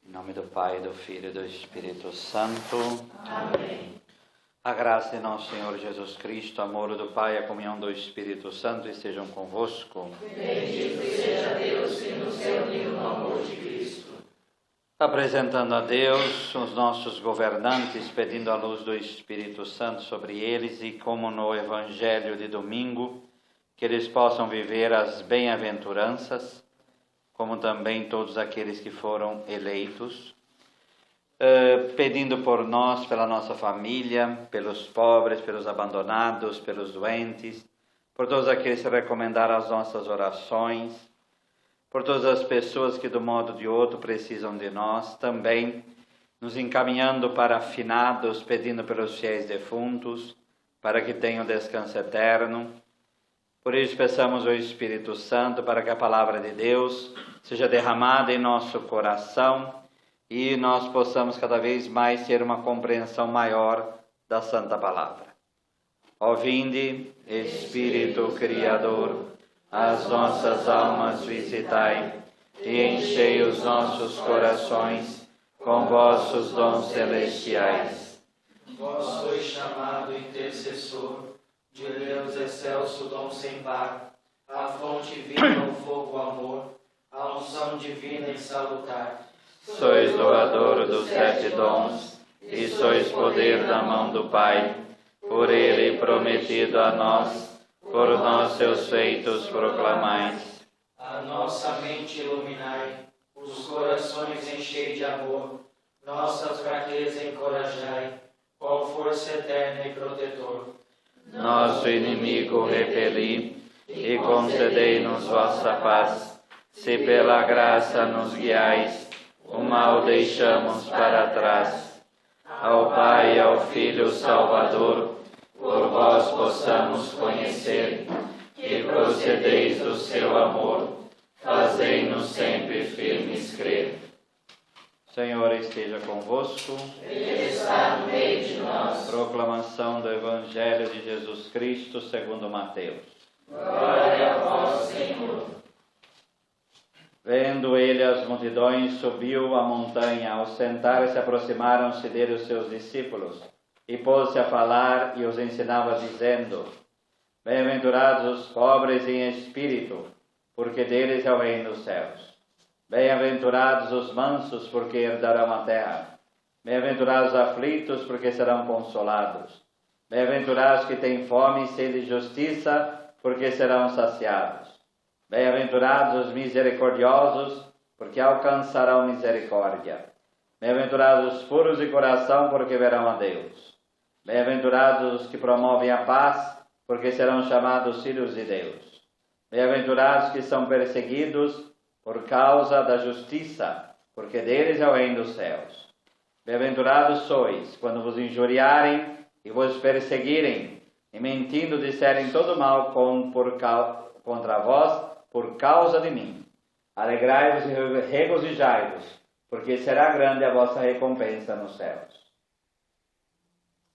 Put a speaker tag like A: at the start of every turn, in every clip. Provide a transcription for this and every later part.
A: Em nome do Pai, do Filho e do Espírito Santo.
B: Amém.
A: A graça de nosso Senhor Jesus Cristo, o amor do Pai e a comunhão do Espírito Santo estejam convosco.
B: Bendito seja Deus que nos reuniu no amor de Cristo.
A: Apresentando a Deus os nossos governantes, pedindo a luz do Espírito Santo sobre eles e, como no Evangelho de domingo, que eles possam viver as bem-aventuranças, como também todos aqueles que foram eleitos, pedindo por nós, pela nossa família, pelos pobres, pelos abandonados, pelos doentes, por todos aqueles que recomendaram as nossas orações, por todas as pessoas que, de um modo ou de outro, precisam de nós, também nos encaminhando para finados, pedindo pelos fiéis defuntos, para que tenham descanso eterno. Por isso, peçamos ao Espírito Santo para que a palavra de Deus seja derramada em nosso coração e nós possamos cada vez mais ter uma compreensão maior da Santa Palavra. Ó vinde, Espírito Criador, as nossas almas visitai e enchei os nossos corações com vossos dons celestiais.
C: Vós sois chamado intercessor de Deus excelso dom sem par, a fonte viva, o fogo, o amor, a unção divina e salutar.
A: Sois doador dos 7 dons e sois poder da mão do Pai, por ele prometido a nós, por nós seus feitos proclamais.
C: A nossa mente iluminai, os corações enchei de amor, nossas fraquezas encorajai, qual força eterna e protetor.
A: Nosso inimigo repeli e concedei-nos vossa paz. Se pela graça nos guiais, o mal deixamos para trás. Ao Pai e ao Filho Salvador, por vós possamos conhecer, que procedeis do seu amor, fazei-nos sempre firmes crer. Senhor esteja convosco.
B: Ele está no meio de nós.
A: Proclamação do Evangelho de Jesus Cristo segundo Mateus.
B: Glória a vós, Senhor.
A: Vendo ele as multidões, subiu a montanha. Ao sentar-se, aproximaram-se dele os seus discípulos, e pôs-se a falar e os ensinava, dizendo: Bem-aventurados os pobres em espírito, porque deles é o reino dos céus. Bem-aventurados os mansos, porque herdarão a terra. Bem-aventurados os aflitos, porque serão consolados. Bem-aventurados que têm fome e sede de justiça, porque serão saciados. Bem-aventurados os misericordiosos, porque alcançarão misericórdia. Bem-aventurados os puros de coração, porque verão a Deus. Bem-aventurados os que promovem a paz, porque serão chamados filhos de Deus. Bem-aventurados que são perseguidos por causa da justiça, porque deles é o reino dos céus. Bem-aventurados sois, quando vos injuriarem e vos perseguirem, e mentindo disserem todo mal contra vós, por causa de mim. Alegrai-vos e regozijai-vos, porque será grande a vossa recompensa nos céus.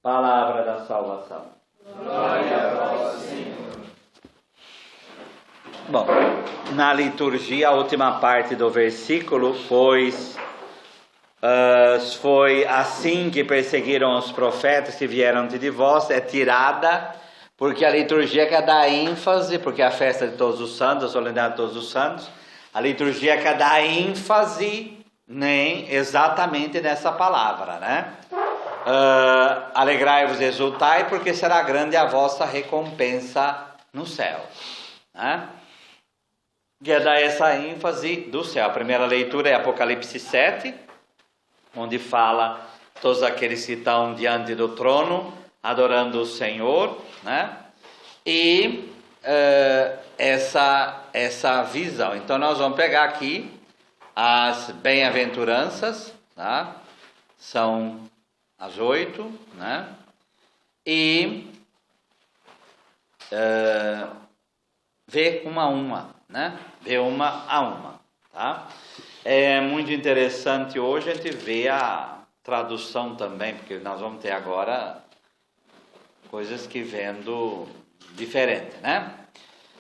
A: Palavra da salvação.
C: Glória a vós, Senhor.
A: Bom, na liturgia, a última parte do versículo foi assim que perseguiram os profetas que vieram de vós, é tirada, porque a liturgia quer dar ênfase, porque é a festa de todos os santos, a solenidade de todos os santos, a liturgia quer dar ênfase exatamente nessa palavra, né? Alegrai-vos e exultai, porque será grande a vossa recompensa no céu, né? Quer dar essa ênfase do céu. A primeira leitura é Apocalipse 7, onde fala todos aqueles que estão diante do trono, adorando o Senhor, né? E essa visão. Então nós vamos pegar aqui as bem-aventuranças, tá? São as 8, né? E ver uma a uma, né? Ver uma a uma, tá? É muito interessante hoje a gente ver a tradução também, porque nós vamos ter agora coisas que vendo diferente, né?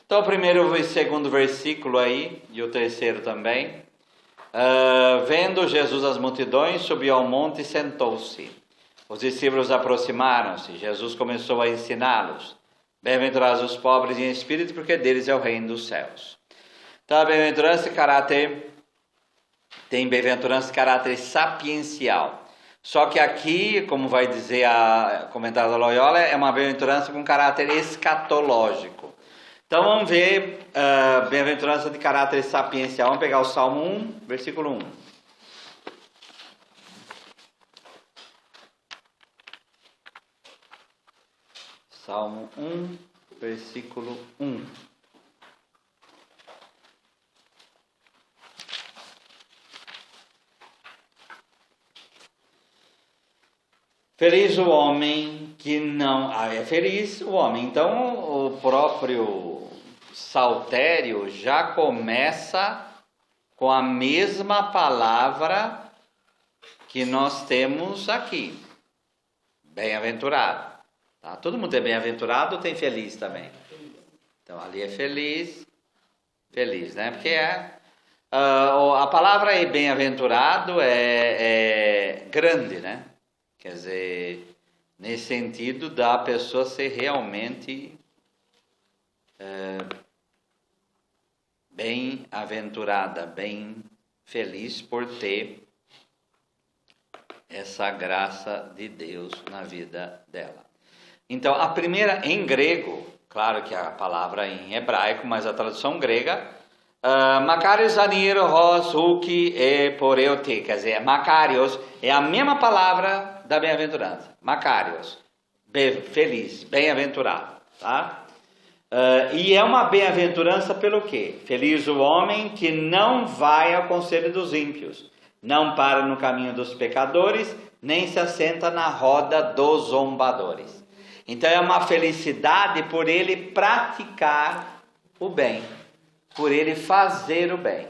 A: Então o primeiro e o segundo versículo aí, e o terceiro também, Vendo Jesus as multidões, subiu ao monte e sentou-se. Os discípulos aproximaram-se. Jesus começou a ensiná-los. Bem-aventurados os pobres em espírito, porque deles é o reino dos céus. Então, a bem-aventurança tem bem-aventurança de caráter sapiencial. Só que aqui, como vai dizer a comentário da Loyola, é uma bem-aventurança com caráter escatológico. Então vamos ver bem-aventurança de caráter sapiencial. Vamos pegar o Salmo 1, versículo 1. Salmo 1, versículo 1. Feliz o homem que não... é feliz o homem. Então, o próprio saltério já começa com a mesma palavra que nós temos aqui. Bem-aventurado. Tá? Todo mundo é bem-aventurado ou tem feliz também? Então, ali é feliz, né? Porque a palavra bem-aventurado é grande, né? Quer dizer, nesse sentido da pessoa ser realmente bem-aventurada, bem feliz por ter essa graça de Deus na vida dela. Então, a primeira em grego, claro que a palavra em hebraico, mas a tradução grega, Makarios aniros huki e poreute, quer dizer, Makarios é a mesma palavra da bem-aventurança, Makarios, feliz, bem-aventurado, tá? E é uma bem-aventurança pelo quê? Feliz o homem que não vai ao conselho dos ímpios, não para no caminho dos pecadores, nem se assenta na roda dos zombadores. Então é uma felicidade por ele praticar o bem, por ele fazer o bem,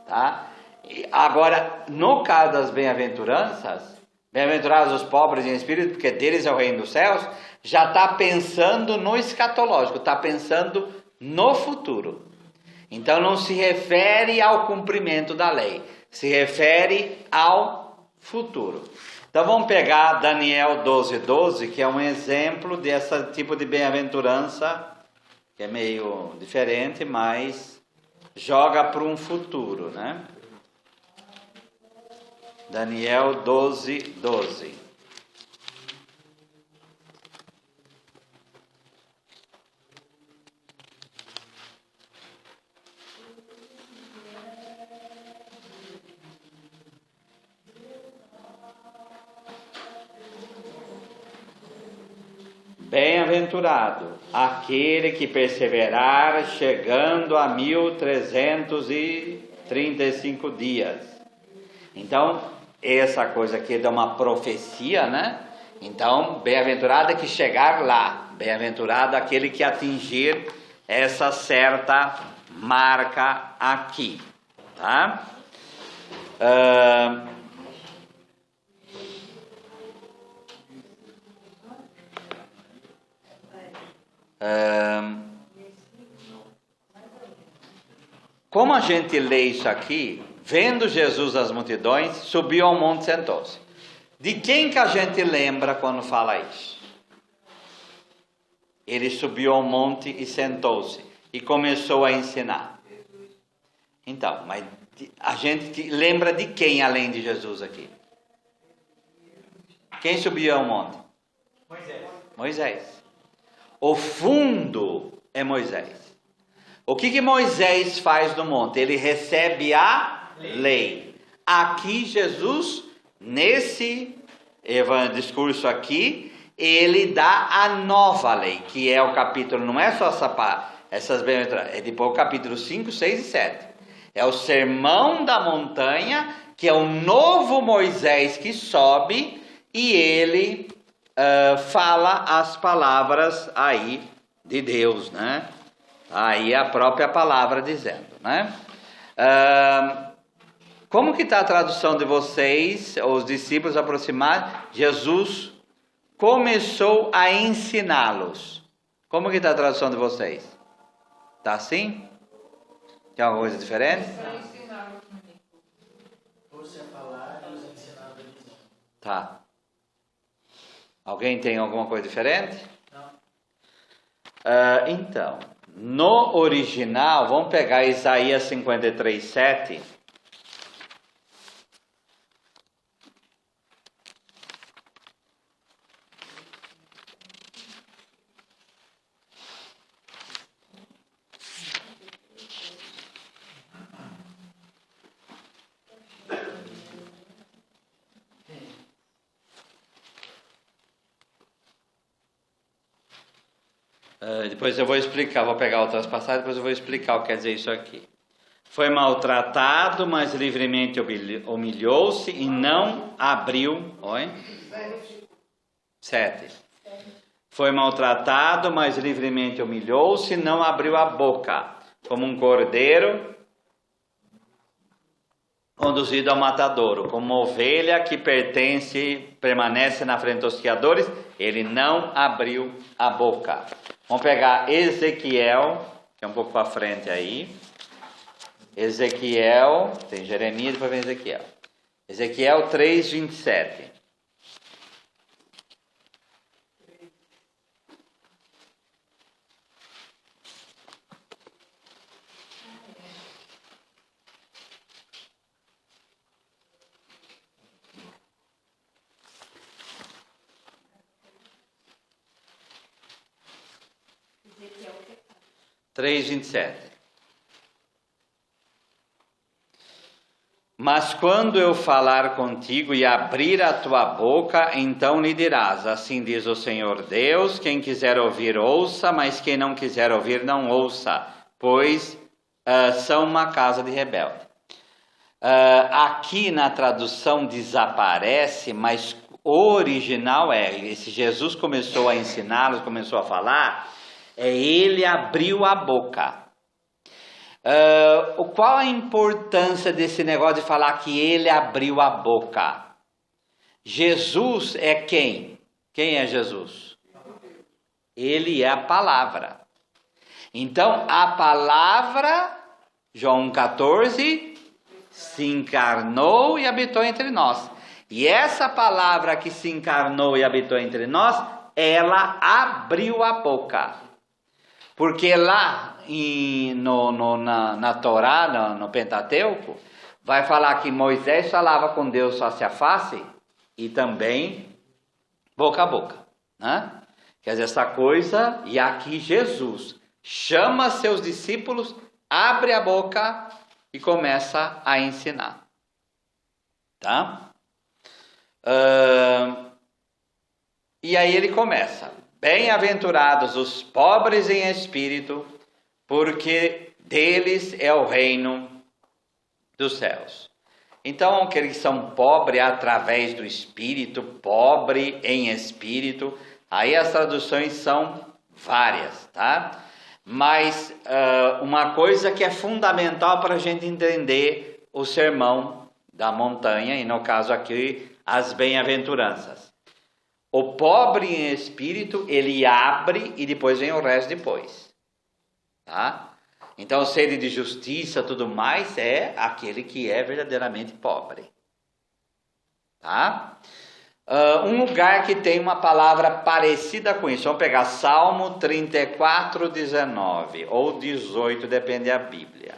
A: tá? Agora, no caso das bem-aventuranças, bem-aventurados os pobres em espírito, porque deles é o reino dos céus, já está pensando no escatológico, está pensando no futuro. Então não se refere ao cumprimento da lei, se refere ao futuro. Então vamos pegar Daniel 12:12, que é um exemplo desse tipo de bem-aventurança, que é meio diferente, mas joga para um futuro, né? Daniel 12:12. Bem-aventurado aquele que perseverar chegando a 1335 dias. Então, essa coisa aqui é uma profecia, né? Então, bem-aventurado é que chegar lá. Bem-aventurado aquele que atingir essa certa marca aqui, tá? Como a gente lê isso aqui, vendo Jesus as multidões, subiu ao monte e sentou-se. De quem que a gente lembra quando fala isso? Ele subiu ao monte e sentou-se e começou a ensinar. Então, mas a gente lembra de quem além de Jesus aqui? Quem subiu ao monte? Moisés. O fundo é Moisés. O que Moisés faz no monte? Ele recebe a lei. Aqui Jesus, nesse discurso aqui, ele dá a nova lei, que é o capítulo, não é só essas bem-aventuranças, é depois o capítulo 5, 6 e 7. É o sermão da montanha, que é o novo Moisés que sobe, e ele fala as palavras aí de Deus, né? Aí a própria palavra dizendo, né? Como que está a tradução de vocês, os discípulos aproximados? Jesus começou a ensiná-los. Como que está a tradução de vocês? Está assim? Tem alguma coisa diferente?
C: pôs-se a falar e os ensinava dizendo.
A: Tá. Alguém tem alguma coisa diferente?
C: Não.
A: Então, no original, vamos pegar Isaías 53, 7. Depois eu vou explicar, vou pegar outras passagens, depois eu vou explicar o que quer dizer isso aqui. Foi maltratado, mas livremente humilhou-se e não abriu. Oi? 7. Foi maltratado, mas livremente humilhou-se e não abriu a boca, como um cordeiro conduzido ao matadouro, como uma ovelha que permanece na frente dos criadores, ele não abriu a boca. Vamos pegar Ezequiel, que é um pouco para frente aí. Ezequiel, tem Jeremias, depois vem Ezequiel. Ezequiel 3, 27.
D: Ezequiel
A: 3, 27. Mas quando eu falar contigo e abrir a tua boca, então lhe dirás, assim diz o Senhor Deus, quem quiser ouvir, ouça, mas quem não quiser ouvir, não ouça, pois são uma casa de rebelde. Aqui na tradução desaparece, mas o original esse Jesus começou a ensiná-los, começou a falar, ele abriu a boca. Qual a importância desse negócio de falar que ele abriu a boca? Jesus é quem? Quem é Jesus? Ele é a palavra. Então, a palavra, João 14, se encarnou e habitou entre nós. E essa palavra que se encarnou e habitou entre nós, ela abriu a boca. Porque lá na Torá, no Pentateuco, vai falar que Moisés falava com Deus face a face e também boca a boca. Né? Quer dizer, essa coisa, e aqui Jesus chama seus discípulos, abre a boca e começa a ensinar. Tá? E aí ele começa. Bem-aventurados os pobres em espírito, porque deles é o reino dos céus. Então, aqueles que são pobres através do espírito, pobre em espírito, aí as traduções são várias, tá? Mas uma coisa que é fundamental para a gente entender o sermão da montanha, e no caso aqui, as bem-aventuranças. O pobre em espírito, ele abre e depois vem o resto depois. Tá? Então, sede de justiça, tudo mais, é aquele que é verdadeiramente pobre. Tá? Um lugar que tem uma palavra parecida com isso. Vamos pegar Salmo 34, 19 ou 18, depende da Bíblia.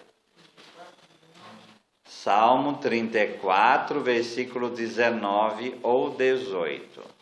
A: Salmo 34, versículo 19 ou 18.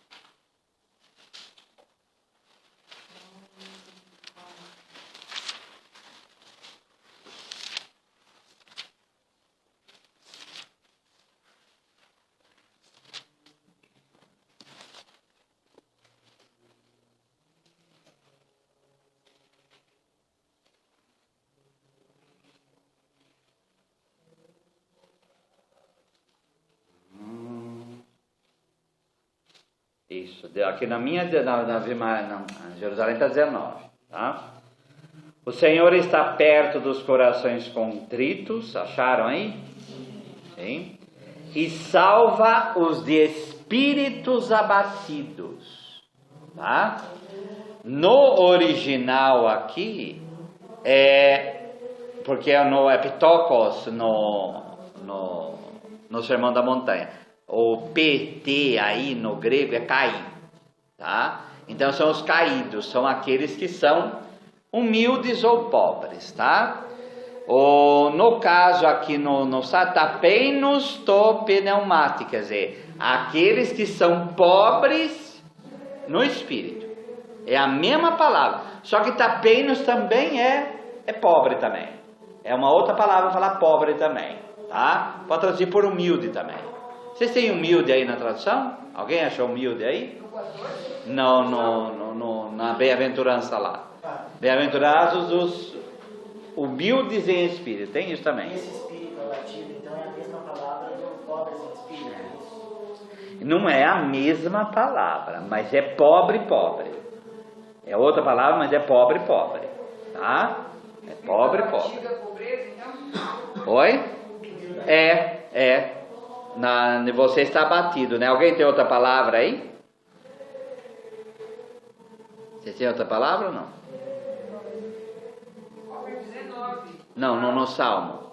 A: Isso, aqui na minha, na Jerusalém está 19, tá? O Senhor está perto dos corações contritos, acharam aí? Sim. E salva os de espíritos abatidos, tá? No original aqui, porque no Epitokos, no no Sermão da Montanha. O PT aí no grego é cair, tá? Então são os caídos, são aqueles que são humildes ou pobres, tá? No caso aqui no tapeinos to pneumática, quer dizer, aqueles que são pobres no espírito. É a mesma palavra, só que tapeinos também é pobre também. É uma outra palavra para falar pobre também, tá? Pode traduzir por humilde também. Vocês têm humilde aí na tradução? Alguém achou humilde aí? Não, na bem-aventurança lá. Bem-aventurados os humildes em espírito, tem isso também.
C: Esse espírito abatido, então, é a mesma palavra do pobre em espírito.
A: Não é a mesma palavra, mas é pobre. É outra palavra, mas é pobre, tá? É pobre. Oi? Você está abatido, né? Alguém tem outra palavra aí? Você tem outra palavra ou não? Não, no Salmo.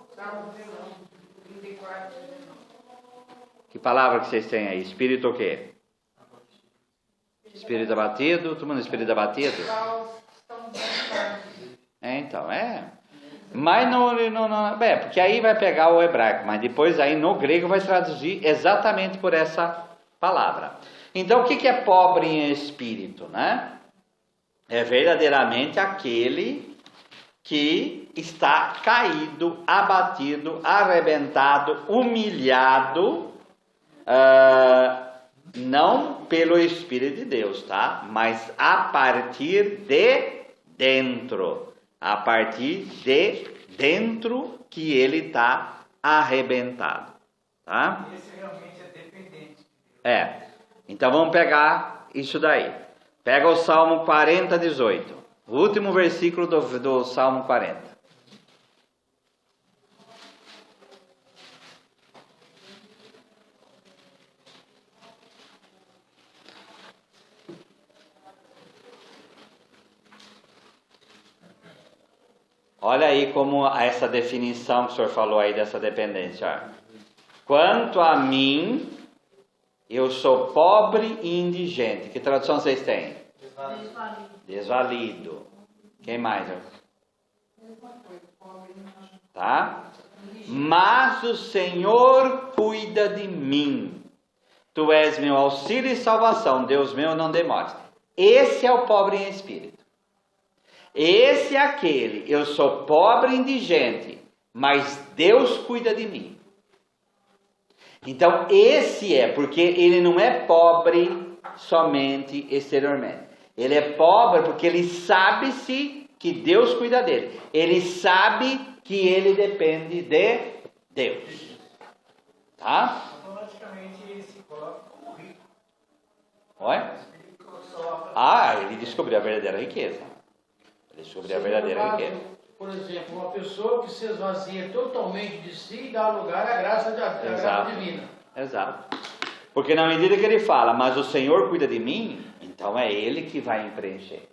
A: Que palavra que vocês têm aí? Espírito o quê? Espírito abatido? Todo mundo espírito abatido? Mas porque aí vai pegar o hebraico, mas depois aí no grego vai traduzir exatamente por essa palavra. Então o que é pobre em espírito, né? É verdadeiramente aquele que está caído, abatido, arrebentado, humilhado, não pelo Espírito de Deus, tá? Mas a partir de dentro. A partir de dentro que ele está arrebentado, tá?
C: Esse realmente é dependente.
A: Então vamos pegar isso daí. Pega o Salmo 40, 18. O último versículo do Salmo 40. Olha aí como essa definição que o senhor falou aí dessa dependência. Quanto a mim, eu sou pobre e indigente. Que tradução vocês têm? Desvalido. Quem mais? Tá? Mas o Senhor cuida de mim. Tu és meu auxílio e salvação. Deus meu, não demores. Esse é o pobre em espírito. Esse é aquele, eu sou pobre e indigente, mas Deus cuida de mim. Então esse porque ele não é pobre somente exteriormente. Ele é pobre porque ele sabe-se que Deus cuida dele. Ele sabe que ele depende de Deus. Tá?
C: Automaticamente ele se coloca como rico.
A: Oi? Ele descobriu a verdadeira riqueza. Sobre a verdadeira riqueza.
D: Por exemplo, uma pessoa que se esvazia totalmente de si e dá lugar à graça divina.
A: Exato. Porque na medida que ele fala, mas o Senhor cuida de mim, então é Ele que vai me preencher.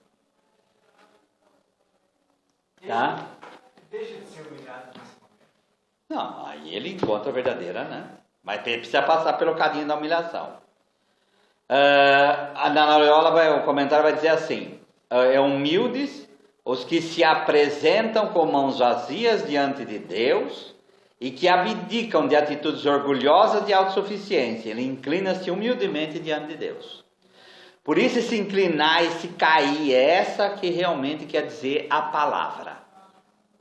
A: Tá?
C: Deixa de ser humilhado nesse momento.
A: Não, aí ele encontra a verdadeira, né? Mas ele precisa passar pelo caminho da humilhação. Na Loyola, o comentário vai dizer assim: humildes os que se apresentam com mãos vazias diante de Deus e que abdicam de atitudes orgulhosas de autossuficiência. Ele inclina-se humildemente diante de Deus. Por isso, se inclinar e se cair, é essa que realmente quer dizer a palavra.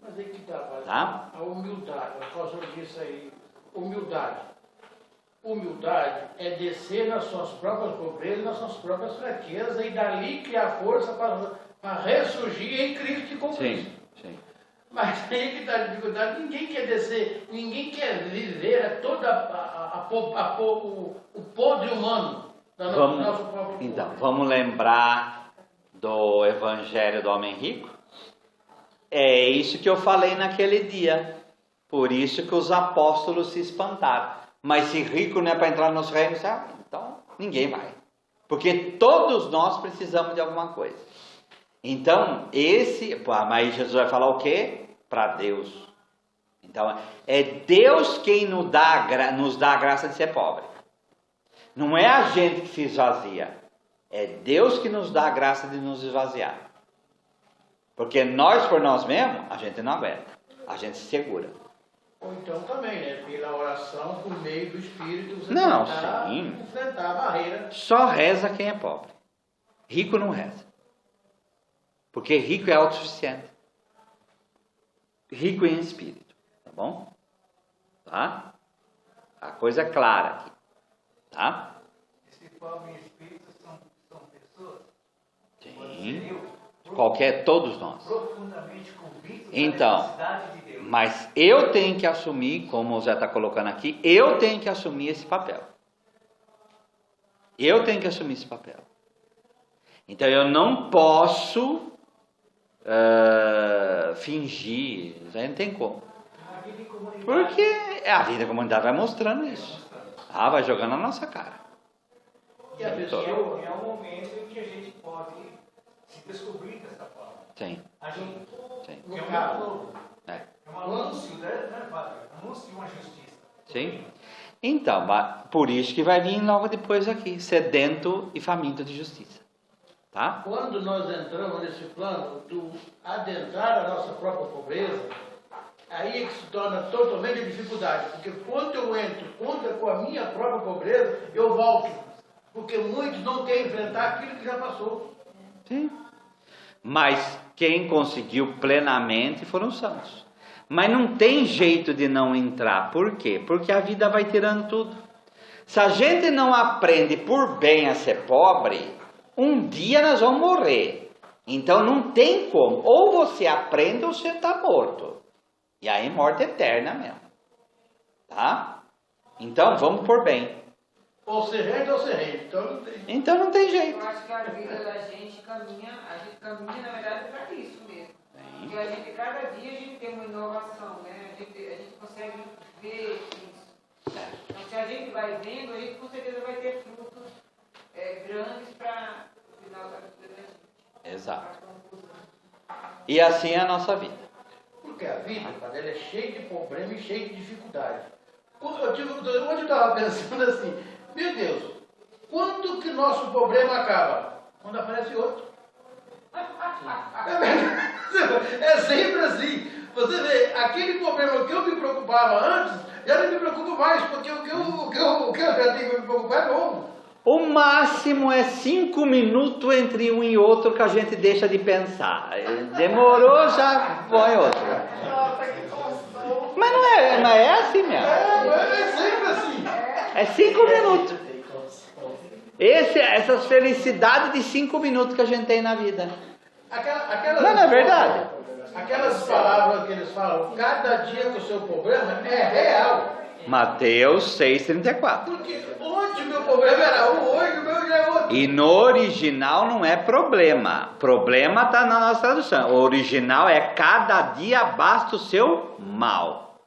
D: Mas aí que tá? A humildade, por causa disso aí, humildade. Humildade é descer nas suas próprias pobrezas, nas suas próprias fraquezas e dali criar força para ressurgir em Cristo e com Cristo.
A: Sim.
D: Mas aí que está a dificuldade, ninguém quer descer, ninguém quer viver o podre humano do nosso próprio corpo.
A: Então, vamos lembrar do Evangelho do Homem Rico? É isso que eu falei naquele dia. Por isso que os apóstolos se espantaram. Mas se rico não é para entrar nos reinos, então ninguém vai. Porque todos nós precisamos de alguma coisa. Então, mas Jesus vai falar o quê? Para Deus. Então, é Deus quem nos dá a graça de ser pobre. Não é a gente que se esvazia. É Deus que nos dá a graça de nos esvaziar. Porque nós, por nós mesmos, a gente não aguenta. A gente se segura.
D: Ou então também, né? Pela oração, por meio do Espírito, você
A: Não,
D: tentar
A: sim.
D: enfrentar a barreira.
A: Só reza quem é pobre. Rico não reza. Porque rico é autossuficiente. Rico em espírito. Tá bom? Tá? A coisa é clara aqui. Tá?
E: Esse pobre em espírito são pessoas?
A: Sim. Todos nós.
E: Profundamente convictos
A: Então,
E: da necessidade de Deus.
A: mas eu tenho que assumir, como o Zé está colocando aqui, eu tenho que assumir esse papel. Eu tenho que assumir esse papel. Então eu não posso fingir, não tem como.
E: A vida em comunidade.
A: Porque a vida da comunidade vai mostrando isso. Vai jogando na nossa cara.
D: E a pessoa,
E: É um momento em que a gente pode se descobrir dessa forma.
A: Sim,
E: A gente
A: sim.
E: é um ano novo.
A: É.
E: É um anúncio, né, Padre? Anúncio de uma justiça.
A: Sim. Então, por isso que vai vir logo depois aqui, sedento e faminto de justiça. Tá?
D: quando nós entramos nesse plano do adentrar a nossa própria pobreza, aí é que se torna totalmente a dificuldade. Porque quando eu entro com a minha própria pobreza, eu volto. Porque muitos não querem enfrentar aquilo que já passou.
A: Sim. Mas quem conseguiu plenamente foram os santos. Mas não tem jeito de não entrar. Por quê? Porque a vida vai tirando tudo. Se a gente não aprende por bem a ser pobre, um dia nós vamos morrer. Então não tem como. Ou você aprende ou você está morto. E aí morte eterna mesmo. Tá? Então vamos por bem.
D: Ou se rende ou se rende.
A: Então não tem jeito.
B: Eu acho que a vida da gente caminha, na verdade, para isso mesmo. Porque a gente, cada dia a gente tem uma inovação, né? A gente consegue ver isso. Então, se a gente vai vendo, a gente com certeza vai ter frutos grandes para o final da vida da gente.
A: Exato. E assim é a nossa vida.
D: Porque a vida, Padre, ela é cheia de problema e cheia de dificuldade. Hoje eu estava pensando assim, meu Deus, quando que nosso problema acaba? Quando aparece outro. É sempre assim. Você vê, aquele problema que eu me preocupava antes, já não me preocupo mais, porque o que eu já tenho que me preocupar é novo.
A: O máximo é 5 minutos entre um e outro que a gente deixa de pensar. Demorou, já põe outro. Mas não é assim mesmo.
D: É sempre assim.
A: É 5 minutos. Essas felicidades de 5 minutos que a gente tem na vida. Não é verdade?
D: Aquelas palavras que eles falam, cada dia com o seu problema, é real.
A: Mateus 6,34.
D: Porque hoje o meu problema era um, hoje o meu já é outro.
A: E no original não é problema. Problema está na nossa tradução. O original é cada dia basta o seu mal.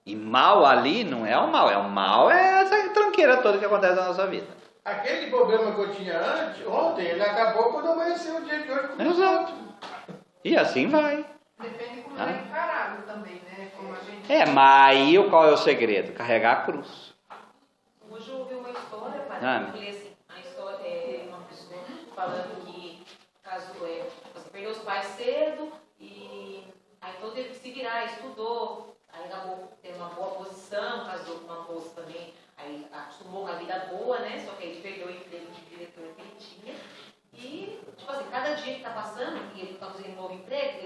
A: E mal ali não é o mal é essa tranqueira toda que acontece na nossa vida.
D: Aquele problema que eu tinha ontem, ele acabou quando amanheceu o dia de hoje.
A: Exato. E assim vai.
B: Depende como é encarado também, né? Como a gente...
A: Mas aí qual é o segredo? Carregar a cruz.
F: Hoje eu ouvi uma história, Padre, eu falei assim, a história é uma pessoa falando que você perdeu os pais cedo e aí então teve que se virar, estudou, aí acabou tendo uma boa posição, casou com uma moça também, aí acostumou com a vida boa, né? Só que aí ele perdeu o emprego de diretor que ele tinha. E, tipo assim, cada dia que tá passando, e ele tá fazendo um novo emprego,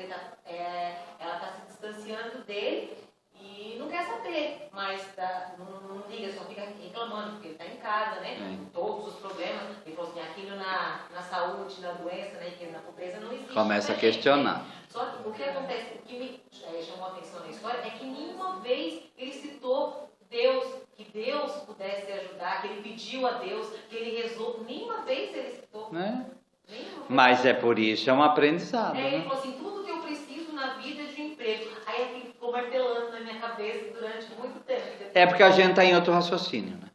F: ela tá se distanciando dele e não quer saber, mas não liga, só fica reclamando, porque ele tá em casa, né? Com todos os problemas. Ele falou assim, aquilo na saúde, na doença, né? Que na pobreza não existe.
A: Começa a questionar.
F: Só que o que acontece, o que me chamou a atenção na história é que nenhuma vez ele citou Deus, que Deus pudesse ajudar, que ele pediu a Deus, que ele rezou. Nenhuma vez ele citou.
A: Mas é por isso, é um aprendizado.
F: Ele falou assim, tudo que eu preciso na vida é de um emprego. Aí aquilo ficou martelando na minha cabeça durante muito tempo.
A: É porque a gente está em outro raciocínio, né?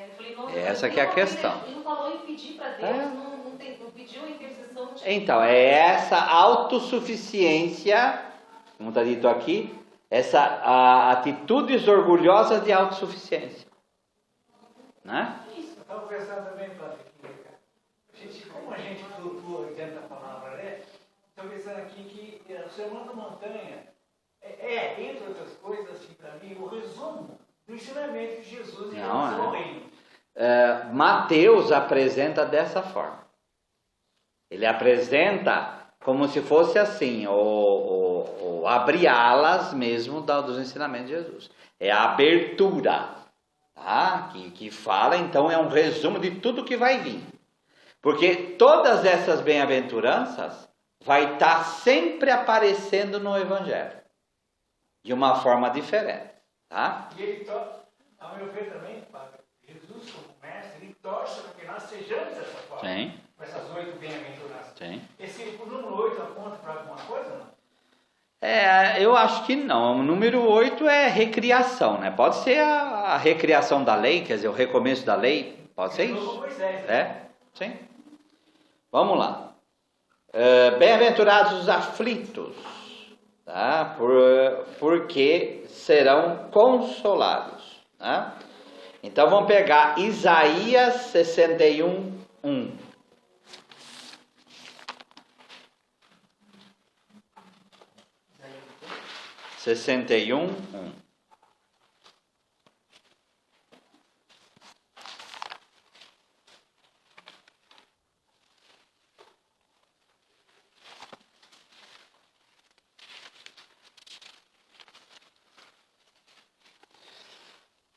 F: Eu falei, nossa,
A: essa que é a questão.
F: Ele não falou em pedir para Deus, não pediu a intercessão de Deus.
A: Então, é essa autossuficiência, como está dito aqui, atitudes orgulhosas de autossuficiência. Né?
E: Eu estava pensando também, Padre, como a gente flutua dentro da palavra, né? Estou pensando aqui que o Sermão da Montanha entre outras coisas, assim, para mim, o resumo do ensinamento de Jesus em relação ao reino.
A: Mateus apresenta dessa forma. Ele apresenta como se fosse assim, o abrir alas mesmo dos ensinamentos de Jesus. É a abertura, tá? que fala, então, é um resumo de tudo que vai vir. Porque todas essas bem-aventuranças vai estar sempre aparecendo no Evangelho, de uma forma diferente. Tá?
E: E ele, ao meu ver também, Padre, Jesus como mestre, ele torce para que nós sejamos dessa forma.
A: Sim.
E: Com essas 8 bem-aventuranças.
A: Sim.
E: O número 8 aponta para alguma coisa, não?
A: Eu acho que não. O número 8 é recriação, né? Pode ser a recriação da lei, quer dizer, o recomeço da lei. Pode ser isso.
E: Moisés, né?
A: Sim. Vamos lá. Bem-aventurados os aflitos, tá? Porque serão consolados. Tá? Então vamos pegar Isaías 61, 1.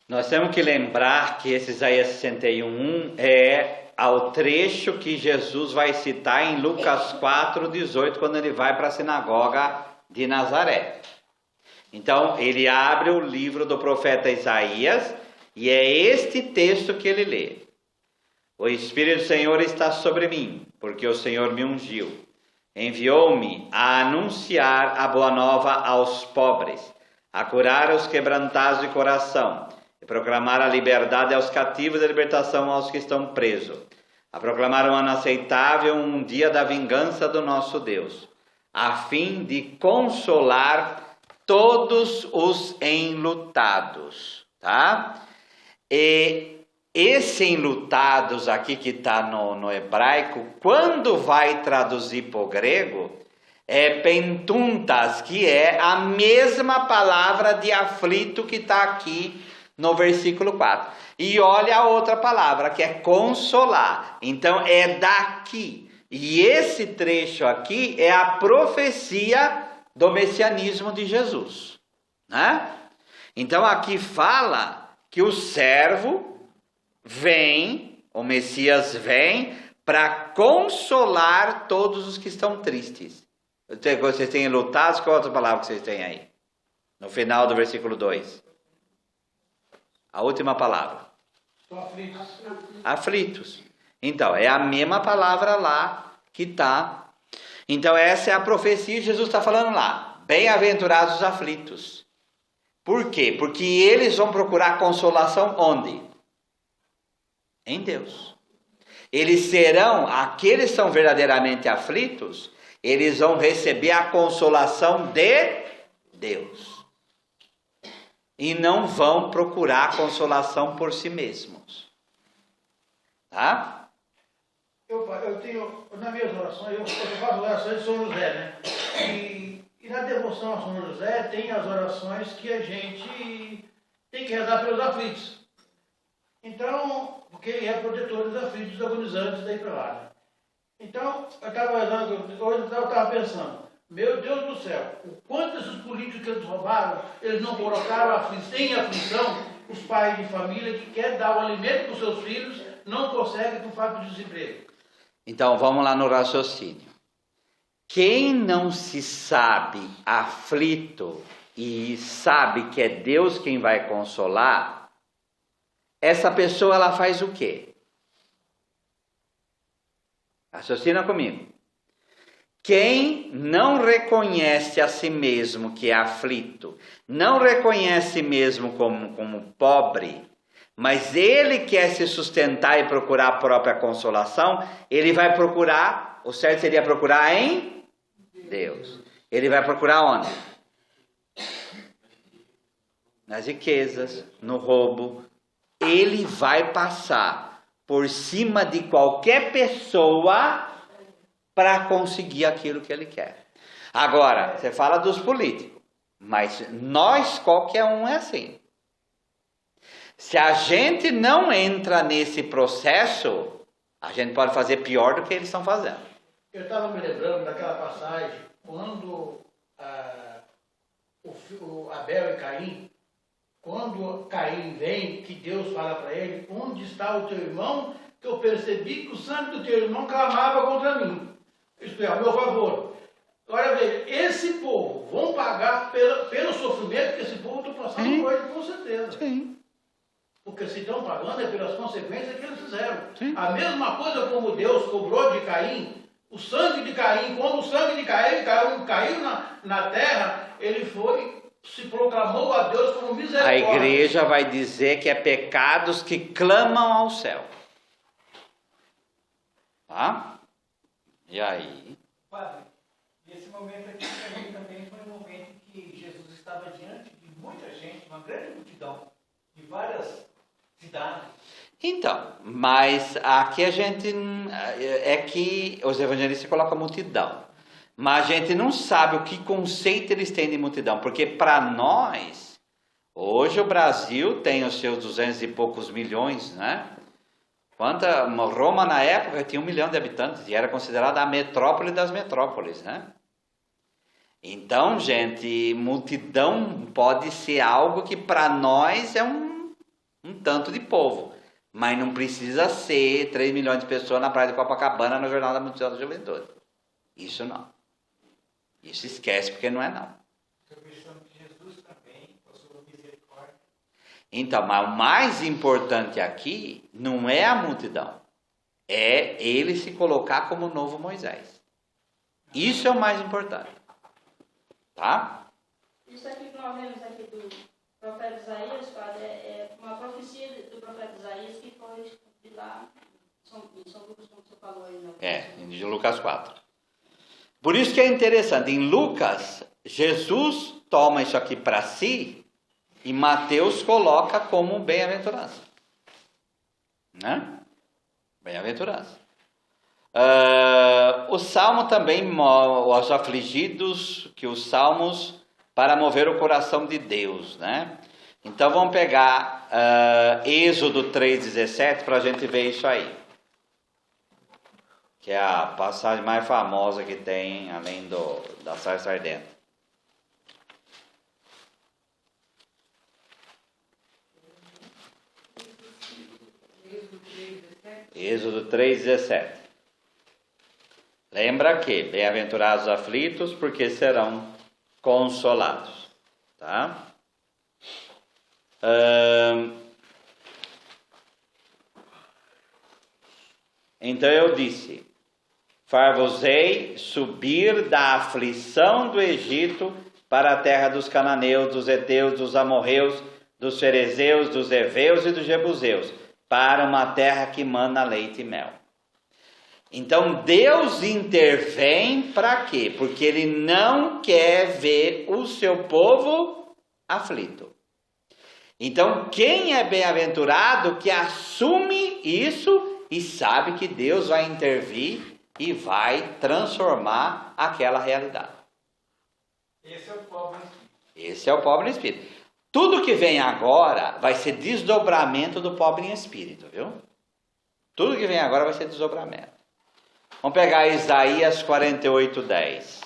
A: Nós temos que lembrar que esse Isaías 61 é ao trecho que Jesus vai citar em Lucas 4:18, quando ele vai para a sinagoga de Nazaré. Então, ele abre o livro do profeta Isaías e é este texto que ele lê. O Espírito do Senhor está sobre mim, porque o Senhor me ungiu. Enviou-me a anunciar a boa nova aos pobres, a curar os quebrantados de coração, e proclamar a liberdade aos cativos e a libertação aos que estão presos, a proclamar um ano aceitável, um dia da vingança do nosso Deus, a fim de consolar todos os enlutados, tá? E esse enlutados aqui que está no hebraico, quando vai traduzir para o grego, é pentuntas, que é a mesma palavra de aflito que está aqui no versículo 4. E olha a outra palavra, que é consolar. Então é daqui. E esse trecho aqui é a profecia do messianismo de Jesus. Né? Então aqui fala que o servo vem, o Messias vem, para consolar todos os que estão tristes. Vocês têm lutados, qual outra palavra que vocês têm aí? No final do versículo 2. A última palavra.
D: Aflitos.
A: Aflitos. Então, é a mesma palavra lá que está. Então, essa é a profecia que Jesus está falando lá. Bem-aventurados os aflitos. Por quê? Porque eles vão procurar consolação onde? Em Deus. Eles serão, aqueles que são verdadeiramente aflitos, eles vão receber a consolação de Deus. E não vão procurar consolação por si mesmos. Tá?
D: Eu tenho, nas minhas orações, eu faço orações de São José, né? E na devoção a São José tem as orações que a gente tem que rezar pelos aflitos. Então, porque ele é protetor dos aflitos, dos agonizantes, daí para lá. Né? Então, eu estava rezando, hoje eu estava pensando, meu Deus do céu, o quanto esses políticos que eles roubaram, eles não colocaram em aflição os pais de família que querem dar o alimento para os seus filhos, não conseguem por falta de desemprego.
A: Então, vamos lá no raciocínio. Quem não se sabe aflito e sabe que é Deus quem vai consolar, essa pessoa ela faz o quê? Raciocina comigo. Quem não reconhece a si mesmo que é aflito, não reconhece mesmo como pobre, mas ele quer se sustentar e procurar a própria consolação, ele vai procurar, o certo seria procurar em Deus. Ele vai procurar onde? nas riquezas, no roubo. Ele vai passar por cima de qualquer pessoa para conseguir aquilo que ele quer. Agora, você fala dos políticos, mas nós, qualquer um é assim. Se a gente não entra nesse processo, a gente pode fazer pior do que eles estão fazendo.
D: Eu estava me lembrando daquela passagem, quando Abel e Caim, quando Caim vem, que Deus fala para ele, onde está o teu irmão? Que eu percebi que o sangue do teu irmão clamava contra mim. Isto é, a meu favor. Agora veja, esse povo vão pagar pelo sofrimento que esse povo está passando hoje, com certeza.
A: Sim.
D: Porque se estão pagando é pelas consequências que eles fizeram.
A: Sim.
D: A mesma coisa como Deus cobrou de Caim, o sangue de Caim, quando o sangue de Caim caiu na terra, ele se proclamou a Deus como misericórdia.
A: A igreja vai dizer que é pecados que clamam ao céu. Tá? E aí?
E: Padre, esse momento aqui para mim também foi um momento em que Jesus estava diante de muita gente, uma grande multidão, de várias cidades.
A: Então, mas aqui a gente, é que os evangelistas colocam multidão, mas a gente não sabe o que conceito eles têm de multidão, porque para nós, hoje o Brasil tem os seus 200 e poucos milhões, né? Roma na época tinha 1 milhão de habitantes e era considerada a metrópole das metrópoles, né? Então, gente, multidão pode ser algo que para nós é um tanto de povo, mas não precisa ser 3 milhões de pessoas na praia de Copacabana no Jornal da Multidão da Juventude. Isso não. Isso esquece, porque não é não.
E: Jesus também passou misericórdia.
A: Então, mas o mais importante aqui não é a multidão, é ele se colocar como o novo Moisés. Isso é o mais importante. Tá?
G: Isso aqui que nós vemos aqui do profeta Isaías, padre, é uma profecia do profeta Isaías que foi de lá em São Lucas, como você falou aí.
A: De Lucas 4. Por isso que é interessante, em Lucas, Jesus toma isso aqui para si e Mateus coloca como bem-aventurança. Né? Bem-aventurança. O Salmo também, os afligidos, que os Salmos para mover o coração de Deus, né? Então vamos pegar Êxodo 3,17 para a gente ver isso aí, que é a passagem mais famosa que tem, além da sarça ardente. Êxodo 3,17. Lembra que bem-aventurados os aflitos, porque serão consolados. Tá? Então eu disse: far-vos-ei subir da aflição do Egito para a terra dos cananeus, dos heteus, dos amorreus, dos ferezeus, dos heveus e dos jebuseus, para uma terra que mana leite e mel. Então Deus intervém para quê? Porque Ele não quer ver o seu povo aflito. Então quem é bem-aventurado que assume isso e sabe que Deus vai intervir e vai transformar aquela realidade.
E: Esse é o pobre em espírito.
A: Esse é o pobre em espírito. Tudo que vem agora vai ser desdobramento do pobre em espírito, viu? Tudo que vem agora vai ser desdobramento. Vamos pegar Isaías 48:10.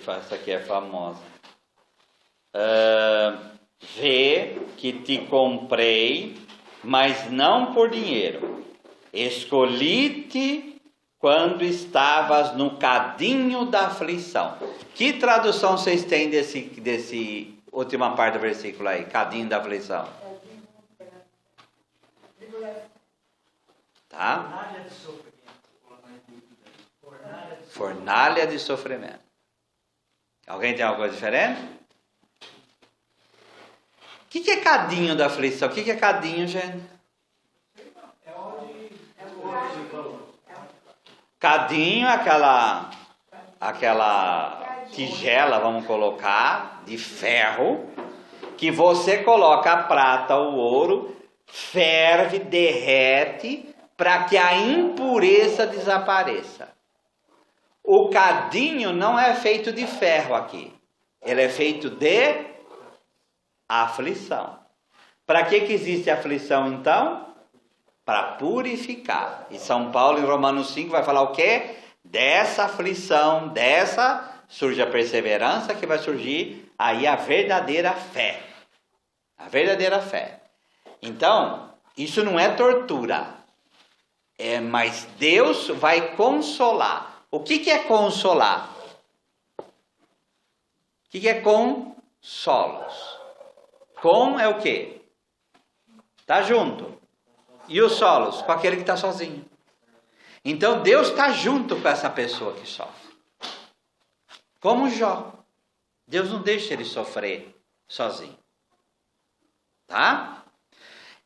A: Essa aqui é famosa. Vê que te comprei, mas não por dinheiro. Escolhi-te quando estavas no cadinho da aflição. Que tradução vocês têm desse última parte do versículo aí? Cadinho da aflição. Tá? Fornalha de sofrimento. Alguém tem alguma coisa diferente? O que é cadinho da aflição? O que é cadinho, gente? Cadinho é aquela tigela, vamos colocar, de ferro, que você coloca a prata ou o ouro, ferve, derrete, para que a impureza desapareça. O cadinho não é feito de ferro aqui. Ele é feito de aflição. Para que existe aflição então? Para purificar. E São Paulo em Romanos 5 vai falar o quê? Dessa aflição, surge a perseverança, que vai surgir aí a verdadeira fé. A verdadeira fé. Então, isso não é tortura. Mas Deus vai consolar. O que é consolar? O que é consolos? Com é o quê? Está junto. E os solos? Com aquele que está sozinho. Então Deus está junto com essa pessoa que sofre. Como Jó. Deus não deixa ele sofrer sozinho. Tá?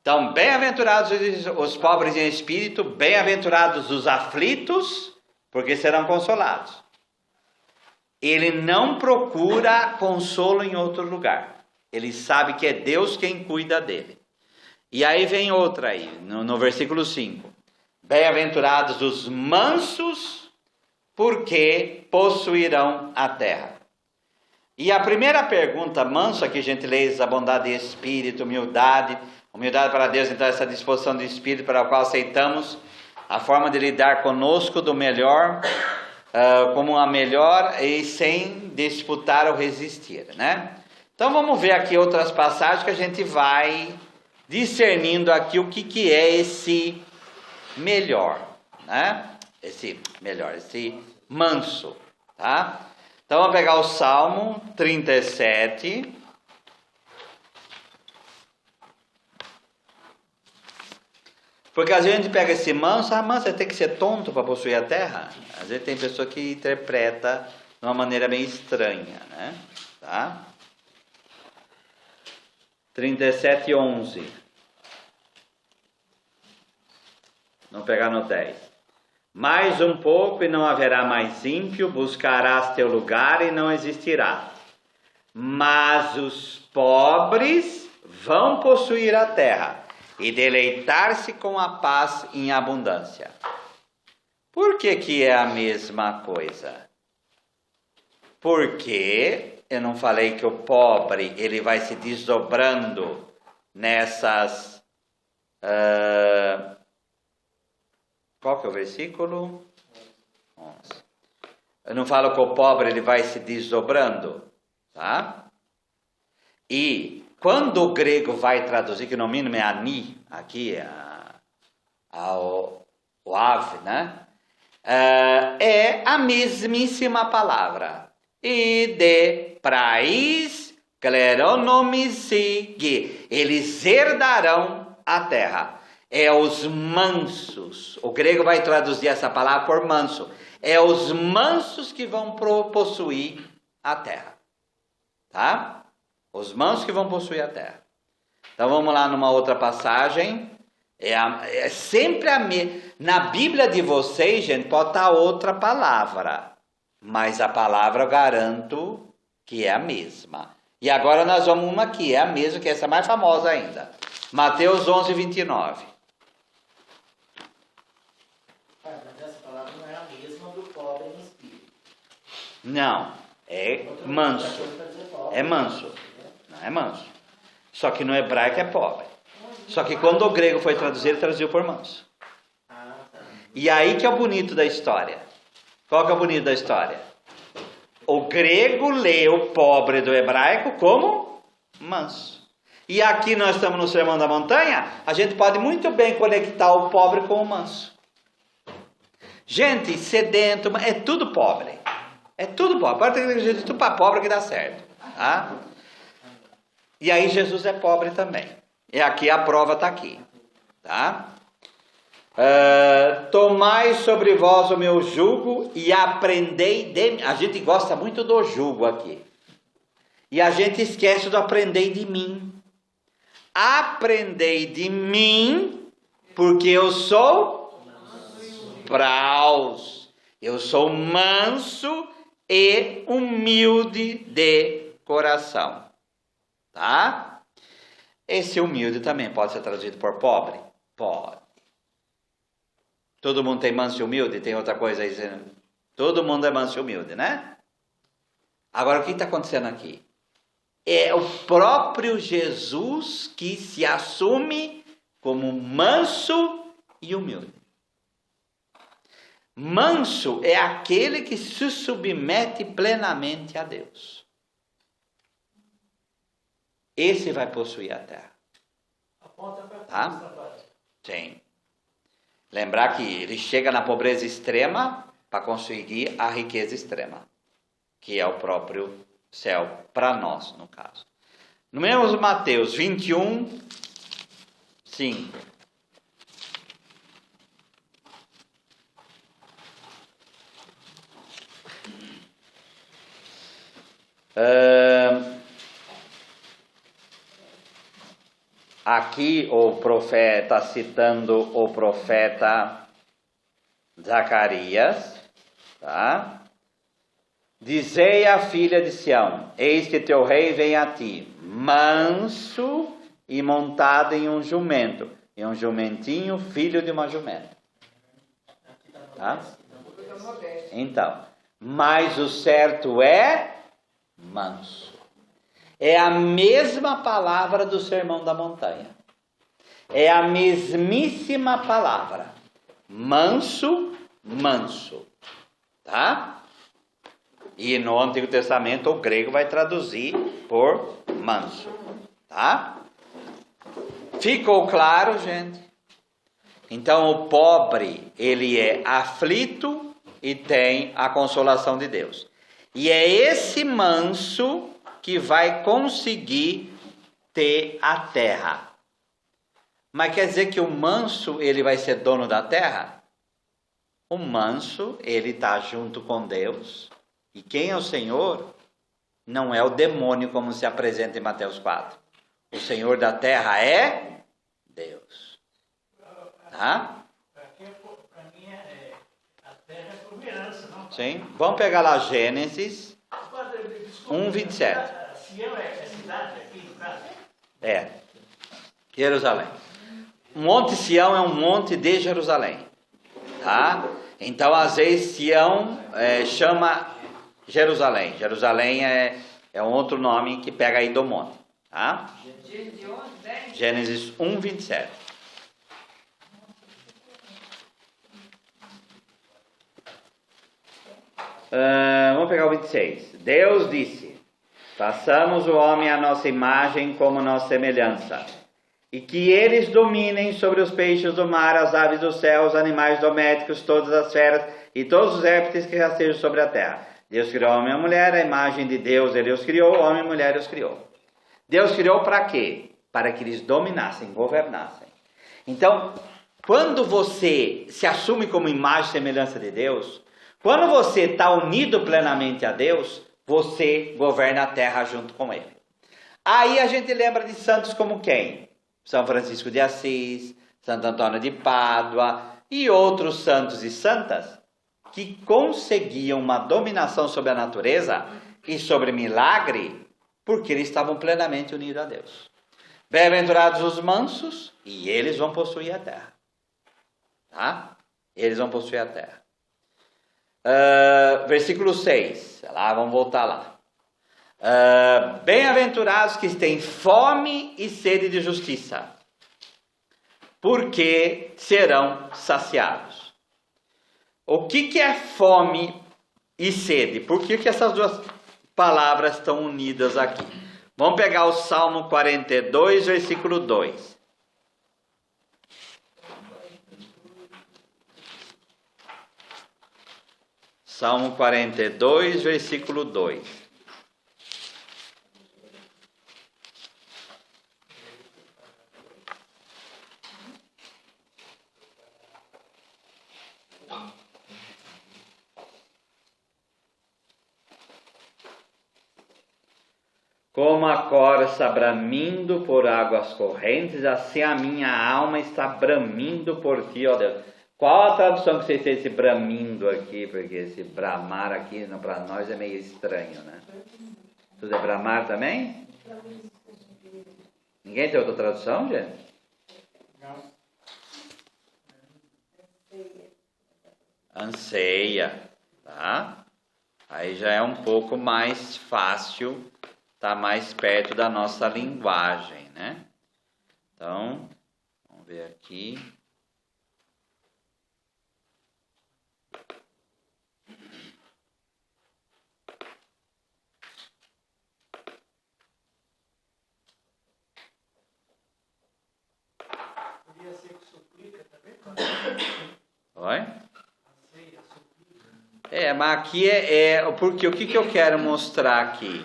A: Então, bem-aventurados os pobres em espírito, bem-aventurados os aflitos, porque serão consolados. Ele não procura consolo em outro lugar. Ele sabe que é Deus quem cuida dele. E aí vem outra aí, no versículo 5. Bem-aventurados os mansos, porque possuirão a terra. E a primeira pergunta, manso, aqui gentileza, bondade de espírito, humildade para Deus, então essa disposição de espírito para a qual aceitamos a forma de lidar conosco do melhor, como a melhor e sem disputar ou resistir, né? Então vamos ver aqui outras passagens que a gente vai discernindo aqui o que é esse melhor, né? Esse manso, tá? Então vamos pegar o Salmo 37. Porque às vezes a gente pega esse manso, manso tem que ser tonto para possuir a terra. Às vezes tem pessoa que interpreta de uma maneira bem estranha, né? Tá? 37:11. Vamos pegar no 10. Mais um pouco e não haverá mais ímpio, buscarás teu lugar e não existirá. Mas os pobres vão possuir a terra e deleitar-se com a paz em abundância. Por que é a mesma coisa? Porque eu não falei que o pobre ele vai se desdobrando nessas... qual que é o versículo? 11. Eu não falo que o pobre ele vai se desdobrando, tá? E quando o grego vai traduzir, que no mínimo é ani, aqui o ave, né? É a mesmíssima palavra. E de praís kleronomisigi, eles herdarão a terra. É os mansos. O grego vai traduzir essa palavra por manso. É os mansos que vão possuir a terra. Tá? Os mansos que vão possuir a terra. Então vamos lá numa outra passagem. É sempre a mesma. Na Bíblia de vocês, gente, pode estar outra palavra. Mas a palavra eu garanto que é a mesma. E agora nós vamos uma que é a mesma, que essa é mais famosa ainda. Mateus 11:29.
C: Mas essa palavra não é a mesma do pobre em espírito.
A: Não, é manso. É manso. Não é manso. Só que no hebraico é pobre. Só que quando o grego foi traduzir, ele traduziu por manso. E aí que é o bonito da história. Qual que é o bonito da história? O grego lê o pobre do hebraico como manso. E aqui nós estamos no Sermão da Montanha, a gente pode muito bem conectar o pobre com o manso. Gente sedento, é tudo pobre. É tudo pobre. Pode ter gente tudo para pobre que dá certo. Tá? E aí Jesus é pobre também. E aqui a prova está aqui. Tá? Tomai sobre vós o meu jugo e aprendei de mim. A gente gosta muito do jugo aqui. E a gente esquece do aprendei de mim. Aprendei de mim, porque eu sou praus. Eu sou manso e humilde de coração. Tá? Esse humilde também pode ser traduzido por pobre? Pode. Todo mundo tem manso e humilde? Tem outra coisa aí? Todo mundo é manso e humilde, né? Agora, o que está acontecendo aqui? É o próprio Jesus que se assume como manso e humilde. Manso é aquele que se submete plenamente a Deus. Esse vai possuir a terra. Tá? Sim. Lembrar que ele chega na pobreza extrema para conseguir a riqueza extrema, que é o próprio céu, para nós, no caso. No mesmo Mateus 21, 5. Aqui o profeta, citando o profeta Zacarias, tá? Dizei à filha de Sião, eis que teu rei vem a ti, manso e montado em um jumento, e um jumentinho, filho de uma jumenta. Tá? Então, mas o certo é manso. É a mesma palavra do Sermão da Montanha. É a mesmíssima palavra. Manso, manso. Tá? E no Antigo Testamento o grego vai traduzir por manso. Tá? Ficou claro, gente? Então o pobre, ele é aflito e tem a consolação de Deus. E é esse manso que vai conseguir ter a terra. Mas quer dizer que o manso, ele vai ser dono da terra? O manso, ele está junto com Deus. E quem é o Senhor? Não é o demônio como se apresenta em Mateus 4. O Senhor da terra é Deus. Tá?
D: Para mim, a terra é por herança, não?
A: Sim. Vamos pegar lá Gênesis 1:27.
D: Sião é cidade aqui, no caso?
A: É. Jerusalém. Monte Sião é um monte de Jerusalém. Tá? Então, às vezes, Sião chama Jerusalém. Jerusalém é um outro nome que pega aí do monte. Tá? Gênesis 1:27. Vamos pegar o 26. Deus disse: façamos o homem à nossa imagem como nossa semelhança, e que eles dominem sobre os peixes do mar, as aves do céu, os animais domésticos, todas as feras e todos os répteis que rastejam sobre a terra. Deus criou homem e mulher, a imagem de Deus ele os criou, homem e mulher os criou. Deus criou para quê? Para que eles dominassem, governassem. Então, quando você se assume como imagem e semelhança de Deus, quando você está unido plenamente a Deus, você governa a terra junto com Ele. Aí a gente lembra de santos como quem? São Francisco de Assis, Santo Antônio de Pádua e outros santos e santas que conseguiam uma dominação sobre a natureza e sobre milagre porque eles estavam plenamente unidos a Deus. Bem-aventurados os mansos, e eles vão possuir a terra. Tá? Eles vão possuir a terra. Versículo 6, lá, vamos voltar lá. Bem-aventurados que têm fome e sede de justiça, porque serão saciados. O que é fome e sede? Por que essas duas palavras estão unidas aqui? Vamos pegar o Salmo 42, versículo 2. Salmo 42, versículo 2. Como a corça bramindo por águas correntes, assim a minha alma está bramindo por ti, ó Deus. Qual a tradução que vocês têm esse bramindo aqui? Porque esse bramar aqui, para nós, é meio estranho, né? Tudo é bramar também? Ninguém tem outra tradução, gente?
D: Não.
A: Anseia, tá? Aí já é um pouco mais fácil, tá mais perto da nossa linguagem, né? Então, vamos ver aqui.
E: Podia ser que suplica também,
A: Oi?
E: anseia, suplica.
A: Mas aqui porque o que eu quero mostrar aqui?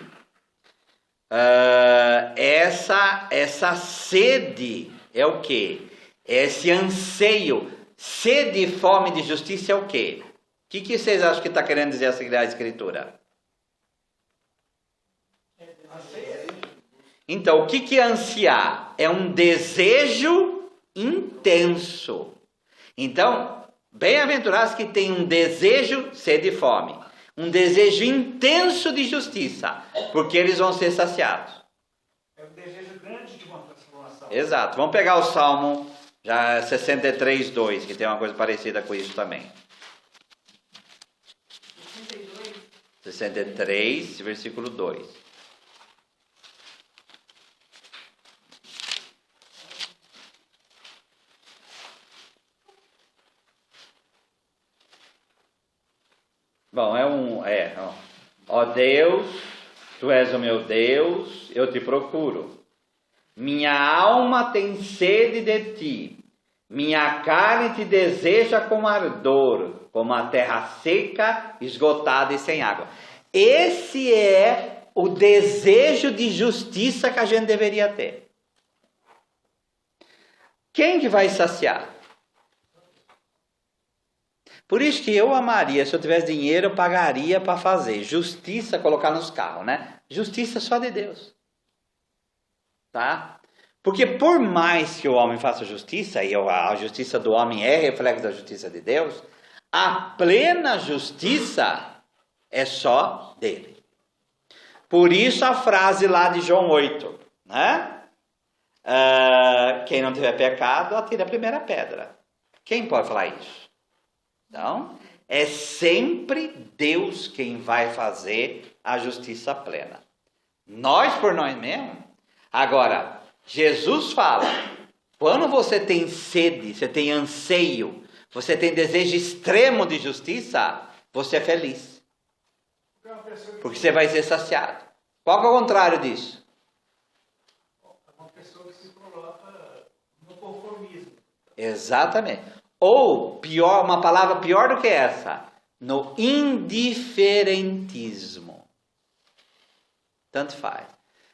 A: Essa sede é o quê? Esse anseio, sede e fome de justiça é o quê? O que vocês acham que está querendo dizer a Escritura? Então, o que é ansiar? É um desejo intenso. Então, bem-aventurados que têm um desejo, sede e fome, um desejo intenso de justiça, porque eles vão ser saciados.
E: É um desejo grande de uma transformação.
A: Exato. Vamos pegar o Salmo já 63, 2, que tem uma coisa parecida com isso também. 63, versículo 2. Bom, ó Deus, Tu és o meu Deus, eu te procuro. Minha alma tem sede de Ti, minha carne te deseja com ardor, como a terra seca, esgotada e sem água. Esse é o desejo de justiça que a gente deveria ter. Quem que vai saciar? Por isso que eu amaria, se eu tivesse dinheiro, eu pagaria para fazer justiça, colocar nos carros, né? Justiça só de Deus. Tá? Porque por mais que o homem faça justiça, e a justiça do homem é reflexo da justiça de Deus, a plena justiça é só dele. Por isso a frase lá de João 8, né? Quem não tiver pecado, atire a primeira pedra. Quem pode falar isso? Então, é sempre Deus quem vai fazer a justiça plena. Nós por nós mesmos. Agora, Jesus fala, quando você tem sede, você tem anseio, você tem desejo extremo de justiça, você é feliz. Porque você vai ser saciado. Qual que é o contrário disso?
E: É uma pessoa que se coloca no conformismo.
A: Exatamente. Ou, pior, uma palavra pior do que essa, no indiferentismo. Tanto faz.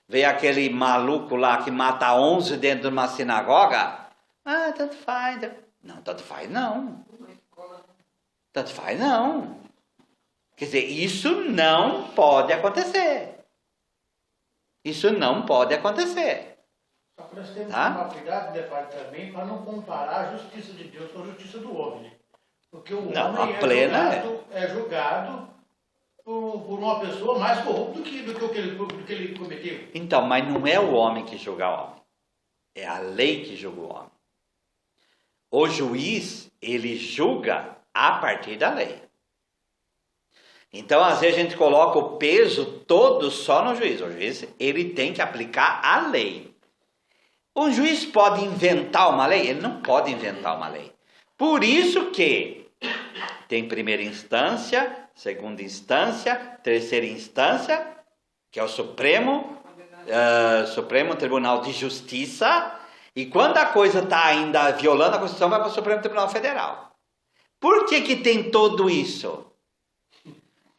A: Veio aquele maluco lá que mata 11 dentro de uma sinagoga. Tanto faz. Não, tanto faz não. Tanto faz não. Quer dizer, isso não pode acontecer. Isso não pode acontecer.
D: Só que nós temos que
A: Tá?
D: tomar cuidado, Defalho, também, para não comparar a justiça de Deus com a justiça do homem. Né? Porque o
A: Não,
D: homem
A: a plena
D: é julgado por uma pessoa mais corrupta do que ele cometeu.
A: Então, mas não é o homem que julga o homem. É a lei que julga o homem. O juiz, ele julga a partir da lei. Então, às vezes a gente coloca o peso todo só no juiz. O juiz, ele tem que aplicar a lei. O juiz pode inventar uma lei? Ele não pode inventar uma lei. Por isso que tem primeira instância, segunda instância, terceira instância, que é o Supremo Tribunal de Justiça, e quando a coisa está ainda violando a Constituição, vai para o Supremo Tribunal Federal. Por que tem tudo isso?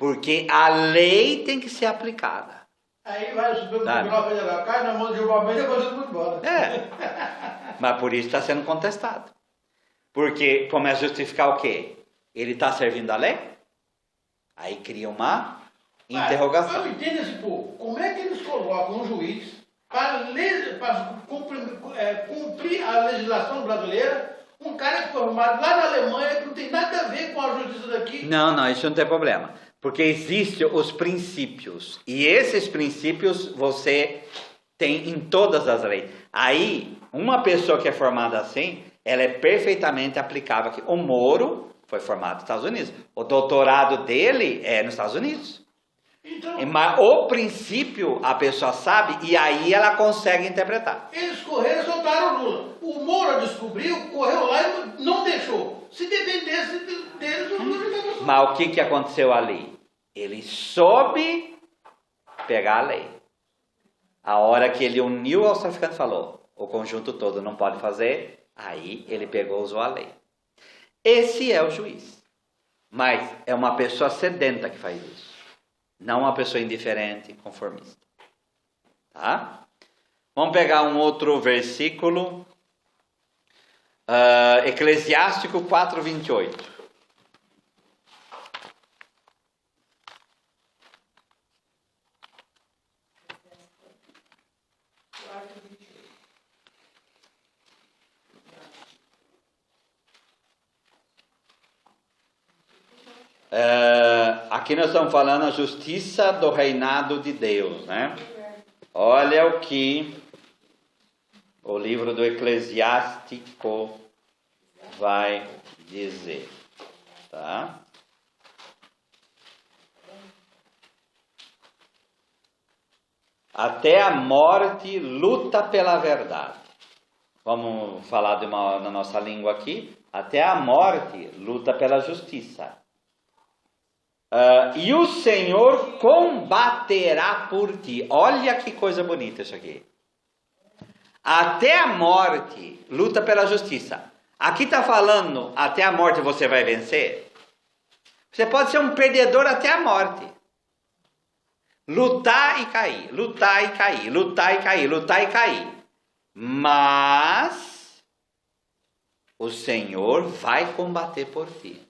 A: Porque a lei tem que ser aplicada.
D: Aí vai o Supremo Tribunal Federal, cai na mão de Gilmar Mendes e depois tudo embora.
A: Mas por isso está sendo contestado. Porque começa a justificar o quê? Ele está servindo a lei? Aí cria uma interrogação.
D: Eu entendo esse povo. Como é que eles colocam um juiz para cumprir a legislação brasileira, um cara que foi formado lá na Alemanha, que não tem nada a ver com a justiça daqui?
A: Não, isso não tem problema. Porque existem os princípios. E esses princípios você tem em todas as leis. Aí, uma pessoa que é formada assim, ela é perfeitamente aplicável aqui. O Moro foi formado nos Estados Unidos. O doutorado dele é nos Estados Unidos.
D: Então,
A: Mas o princípio a pessoa sabe e aí ela consegue interpretar.
D: eles correram e soltaram o Lula. O Moura descobriu, correu lá e não deixou. Se dependesse deles, o Lula já estava.
A: Mas o que aconteceu ali? Ele soube pegar a lei. A hora que ele uniu aos traficantes e falou, o conjunto todo não pode fazer, aí ele pegou e usou a lei. Esse é o juiz. Mas é uma pessoa sedenta que faz isso. Não uma pessoa indiferente, conformista. Tá? Vamos pegar um outro versículo. Eclesiástico 4:28. Aqui nós estamos falando a justiça do reinado de Deus, né? Olha o que o livro do Eclesiástico vai dizer, tá? Até a morte luta pela verdade. Vamos falar na nossa língua aqui. Até a morte luta pela justiça. E o Senhor combaterá por ti. Olha que coisa bonita isso aqui. Até a morte luta pela justiça. Aqui está falando, até a morte você vai vencer. Você pode ser um perdedor até a morte. Lutar e cair, lutar e cair, lutar e cair, lutar e cair. Mas o Senhor vai combater por ti.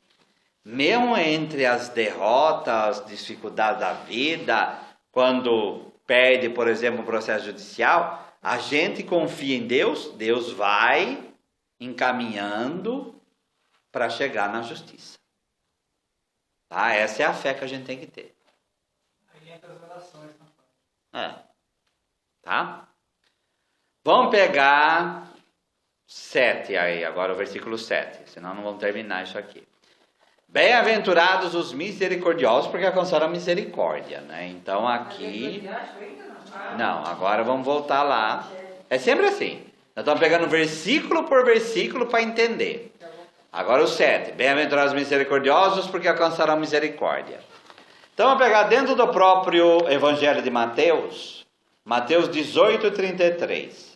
A: Mesmo entre as derrotas, as dificuldades da vida, quando perde, por exemplo, um processo judicial, a gente confia em Deus, Deus vai encaminhando para chegar na justiça. Tá? Essa é a fé que a gente tem que ter.
E: Aí entra as orações. Não?
A: Tá? Vamos pegar 7 aí, agora o versículo 7, senão não vamos terminar isso aqui. Bem-aventurados os misericordiosos, porque alcançaram a misericórdia, né? Então aqui... Não, agora vamos voltar lá. É sempre assim. Nós estamos pegando versículo por versículo para entender. Agora o 7. Bem-aventurados os misericordiosos, porque alcançarão a misericórdia. Então vamos pegar dentro do próprio Evangelho de Mateus, Mateus 18:33.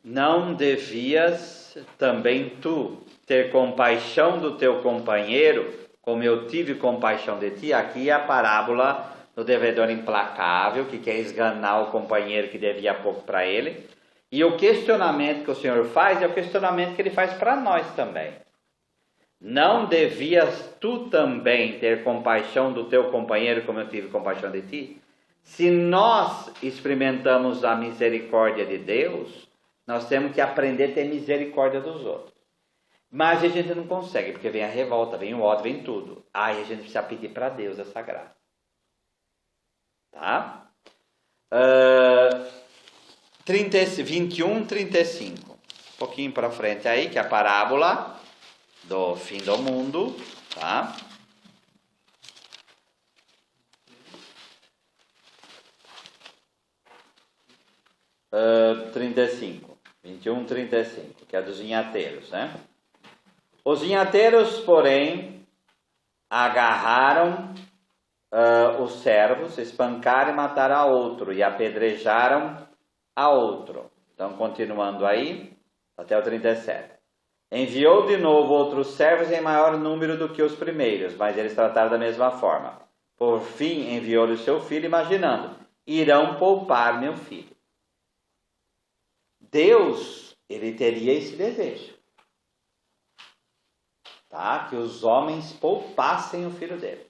A: Não devias também tu ter compaixão do teu companheiro, como eu tive compaixão de ti? Aqui é a parábola do devedor implacável, que quer esganar o companheiro que devia pouco para ele. E o questionamento que o Senhor faz é o questionamento que ele faz para nós também. Não devias tu também ter compaixão do teu companheiro, como eu tive compaixão de ti? Se nós experimentamos a misericórdia de Deus, nós temos que aprender a ter misericórdia dos outros. Mas a gente não consegue, porque vem a revolta, vem o ódio, vem tudo. Aí a gente precisa pedir para Deus essa graça. Tá? 21:35. Um pouquinho para frente aí, que é a parábola do fim do mundo. Tá? Uh, 35. 21:35, que é dos vinhateiros, né? Os vinhateiros, porém, agarraram os servos, espancaram e mataram a outro, e apedrejaram a outro. Então, continuando aí, até o 37. Enviou de novo outros servos em maior número do que os primeiros, mas eles trataram da mesma forma. Por fim, enviou-lhe o seu filho, imaginando, irão poupar meu filho. Deus, ele teria esse desejo, tá? Que os homens poupassem o filho dele,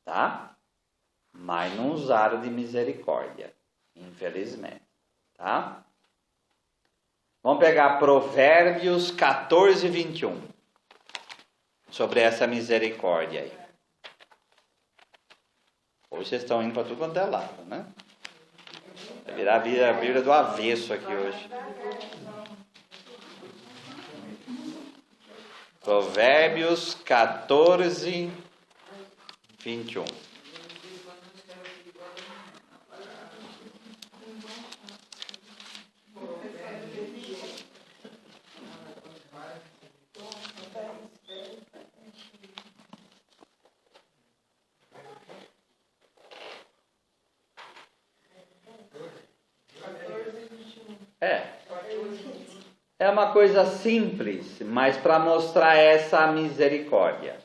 A: tá? Mas não usaram de misericórdia, infelizmente, tá? Vamos pegar Provérbios 14, 21, sobre essa misericórdia aí. Hoje vocês estão indo para tudo quanto é lado, né? Vai virar a Bíblia do avesso aqui hoje. Provérbios 14, 21. É uma coisa simples, mas para mostrar essa misericórdia.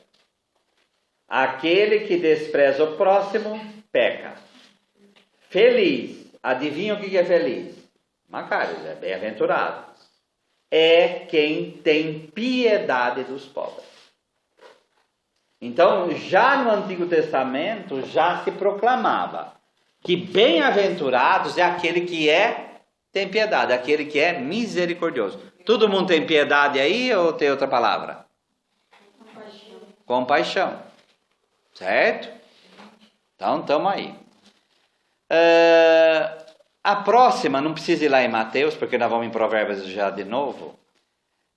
A: Aquele que despreza o próximo, peca. Feliz, adivinha o que é feliz? Macários, é bem-aventurado. É quem tem piedade dos pobres. Então, já no Antigo Testamento, já se proclamava que bem-aventurados é aquele que tem piedade, aquele que é misericordioso. Todo mundo tem piedade aí ou tem outra palavra? Compaixão. Certo? Então, estamos aí. A próxima, não precisa ir lá em Mateus, porque nós vamos em Provérbios já de novo.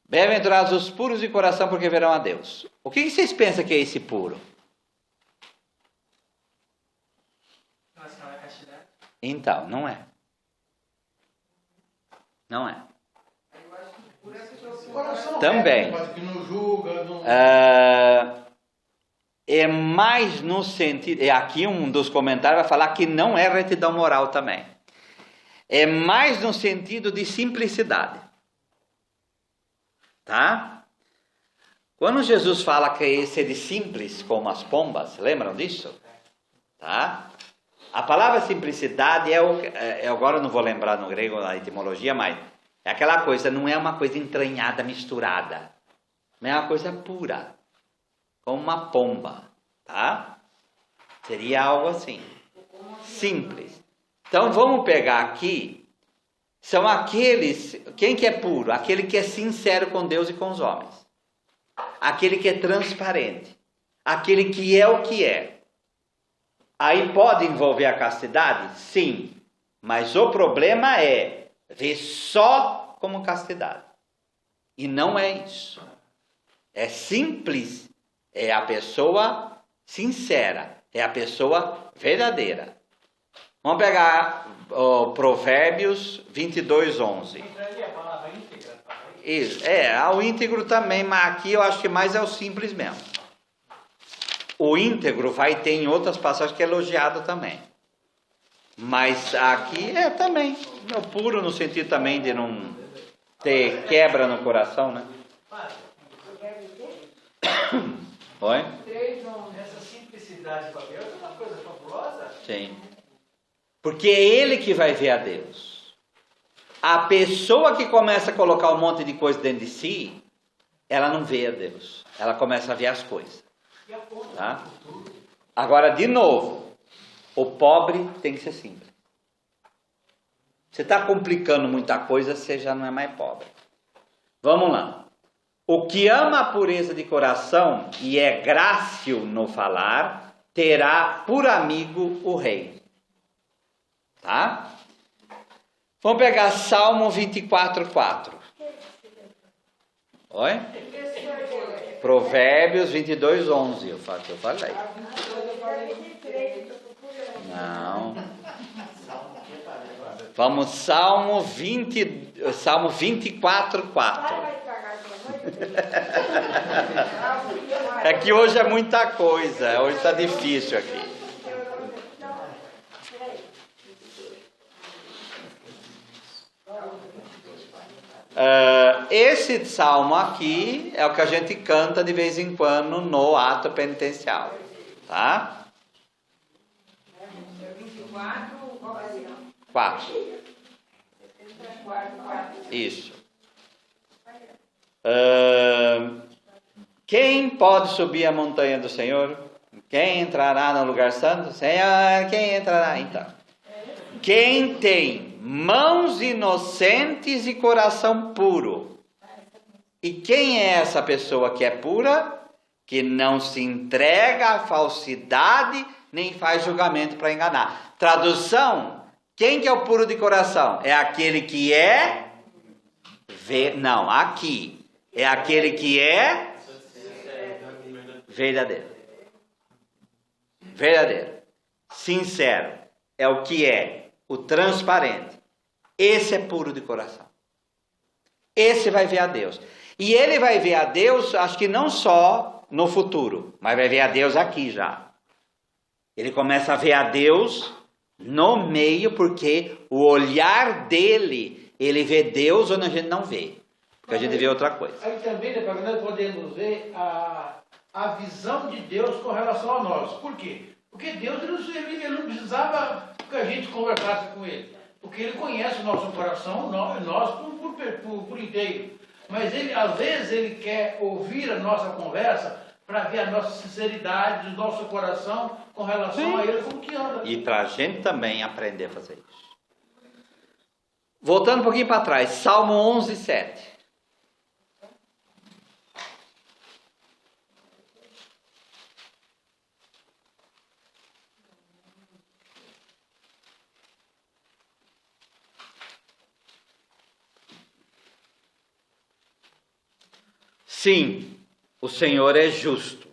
A: Bem-aventurados os puros de coração, porque verão a Deus. O que vocês pensam que é esse puro? Então, não é. Não é. Também. É mais no sentido... Aqui um dos comentários vai falar que não é retidão moral também. É mais no sentido de simplicidade. Tá? Quando Jesus fala que esse é de simples como as pombas, lembram disso? Tá? A palavra simplicidade agora eu não vou lembrar no grego a etimologia, mas é aquela coisa, não é uma coisa entranhada, misturada. Não é uma coisa pura, como uma pomba, tá? Seria algo assim, simples. Então vamos pegar aqui, são aqueles, quem que é puro? Aquele que é sincero com Deus e com os homens. Aquele que é transparente. Aquele que é o que é. Aí pode envolver a castidade? Sim. Mas o problema é ver só como castidade. E não é isso. É simples. É a pessoa sincera. É a pessoa verdadeira. Vamos pegar Provérbios 22, 11.
E: Entraria a palavra íntegra?
A: Isso. O íntegro também, mas aqui eu acho que mais é o simples mesmo. O íntegro vai ter em outras passagens que é elogiado também. Mas aqui também. É o puro no sentido também de não ter quebra no coração, né? Oi?
E: Essa simplicidade para Deus é uma coisa fabulosa.
A: Sim. Porque é ele que vai ver a Deus. A pessoa que começa a colocar um monte de coisa dentro de si, ela não vê a Deus. Ela começa a ver as coisas. Tá? Agora, de novo, o pobre tem que ser simples. Você está complicando muita coisa, você já não é mais pobre. Vamos lá. O que ama a pureza de coração e é grácil no falar, terá por amigo o rei. Tá? Vamos pegar Salmo 24, 4. Oi? Provérbios 22, 11. Eu falei. Não. Vamos Salmo 24, 4. É que hoje é muita coisa, hoje está difícil aqui. Esse salmo aqui é o que a gente canta de vez em quando no ato penitencial, tá?
B: 24, qual vai ser?
A: 4. Isso. Quem pode subir a montanha do Senhor? Quem entrará no lugar santo? Senhor, quem entrará? Então, quem tem mãos inocentes e coração puro. E quem é essa pessoa que é pura? Que não se entrega à falsidade, nem faz julgamento para enganar. Tradução: quem que é o puro de coração? É aquele que é... Não, aqui. É aquele que é... verdadeiro. Verdadeiro. Sincero. É o que é. O transparente. Esse é puro de coração. Esse vai ver a Deus. E ele vai ver a Deus, acho que não só no futuro, mas vai ver a Deus aqui já. Ele começa a ver a Deus no meio, porque o olhar dele, ele vê Deus onde a gente não vê. Porque a gente vê outra coisa.
D: Aí também, nós podemos ver a visão de Deus com relação a nós. Por quê? Porque Deus ele não precisava que a gente conversasse com ele. Porque ele conhece o nosso coração, nós por inteiro. Mas ele, às vezes, ele quer ouvir a nossa conversa para ver a nossa sinceridade do nosso coração com relação a ele, como que anda.
A: E para a gente também aprender a fazer isso. Voltando um pouquinho para trás, Salmo 11, 7. Sim, o Senhor é justo.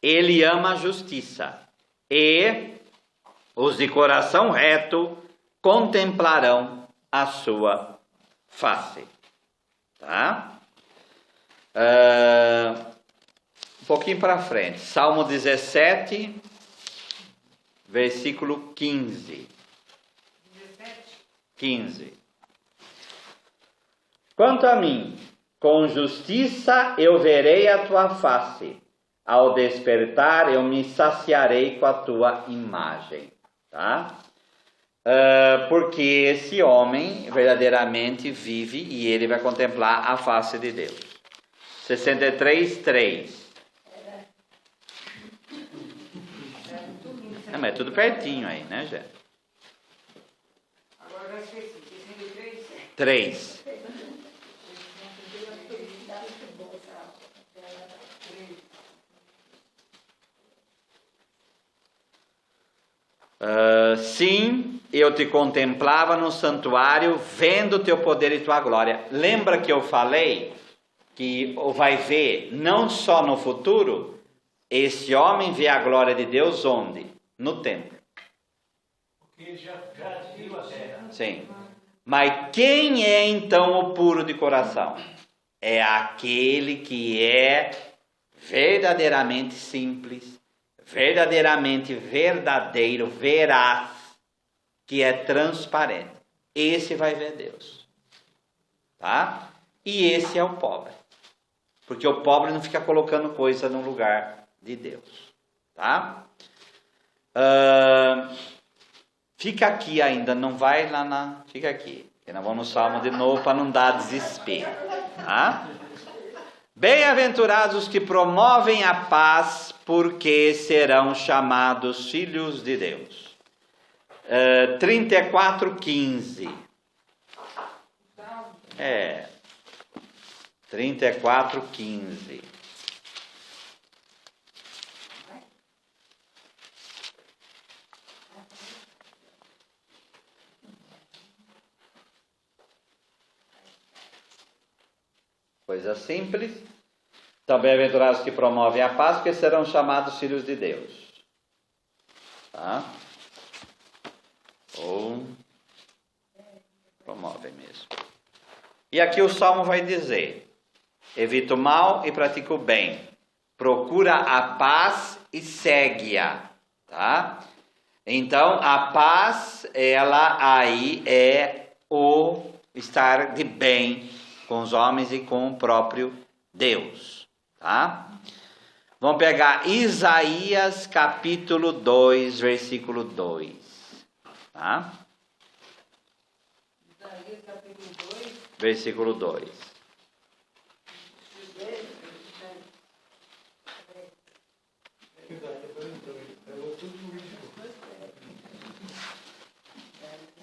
A: Ele ama a justiça. E os de coração reto contemplarão a sua face. Tá? Um pouquinho para frente. Salmo 17, versículo 15. 15. Quanto a mim, com justiça eu verei a tua face. Ao despertar eu me saciarei com a tua imagem. Tá? Porque esse homem verdadeiramente vive e ele vai contemplar a face de Deus. 63, 3. Mas é tudo pertinho aí, né, gente?
B: Agora já esqueci. 63?
A: 3. Sim, eu te contemplava no santuário, vendo o teu poder e tua glória. Lembra que eu falei que vai ver, não só no futuro, esse homem vê a glória de Deus onde? No templo.
E: Porque já viu a terra.
A: Sim. Mas quem é então o puro de coração? É aquele que é verdadeiramente simples, verdadeiramente verdadeiro, veraz, que é transparente. Esse vai ver Deus. Tá? E esse é o pobre. Porque o pobre não fica colocando coisa no lugar de Deus. Tá? Fica aqui ainda, não vai lá na... Fica aqui. Porque nós vamos no Salmo de novo para não dar desespero. Tá? Bem-aventurados os que promovem a paz, porque serão chamados filhos de Deus. 34, 15. 34, 15. Coisa simples. Então, bem-aventurados que promovem a paz, porque serão chamados filhos de Deus. Tá? Ou promovem mesmo. E aqui o Salmo vai dizer: evita o mal e pratica o bem. Procura a paz e segue-a, tá? Então, a paz, ela aí é o estar de bem com os homens e com o próprio Deus, tá? Vamos pegar Isaías capítulo 2, versículo 2, tá?
B: Isaías capítulo 2.
A: Versículo 2.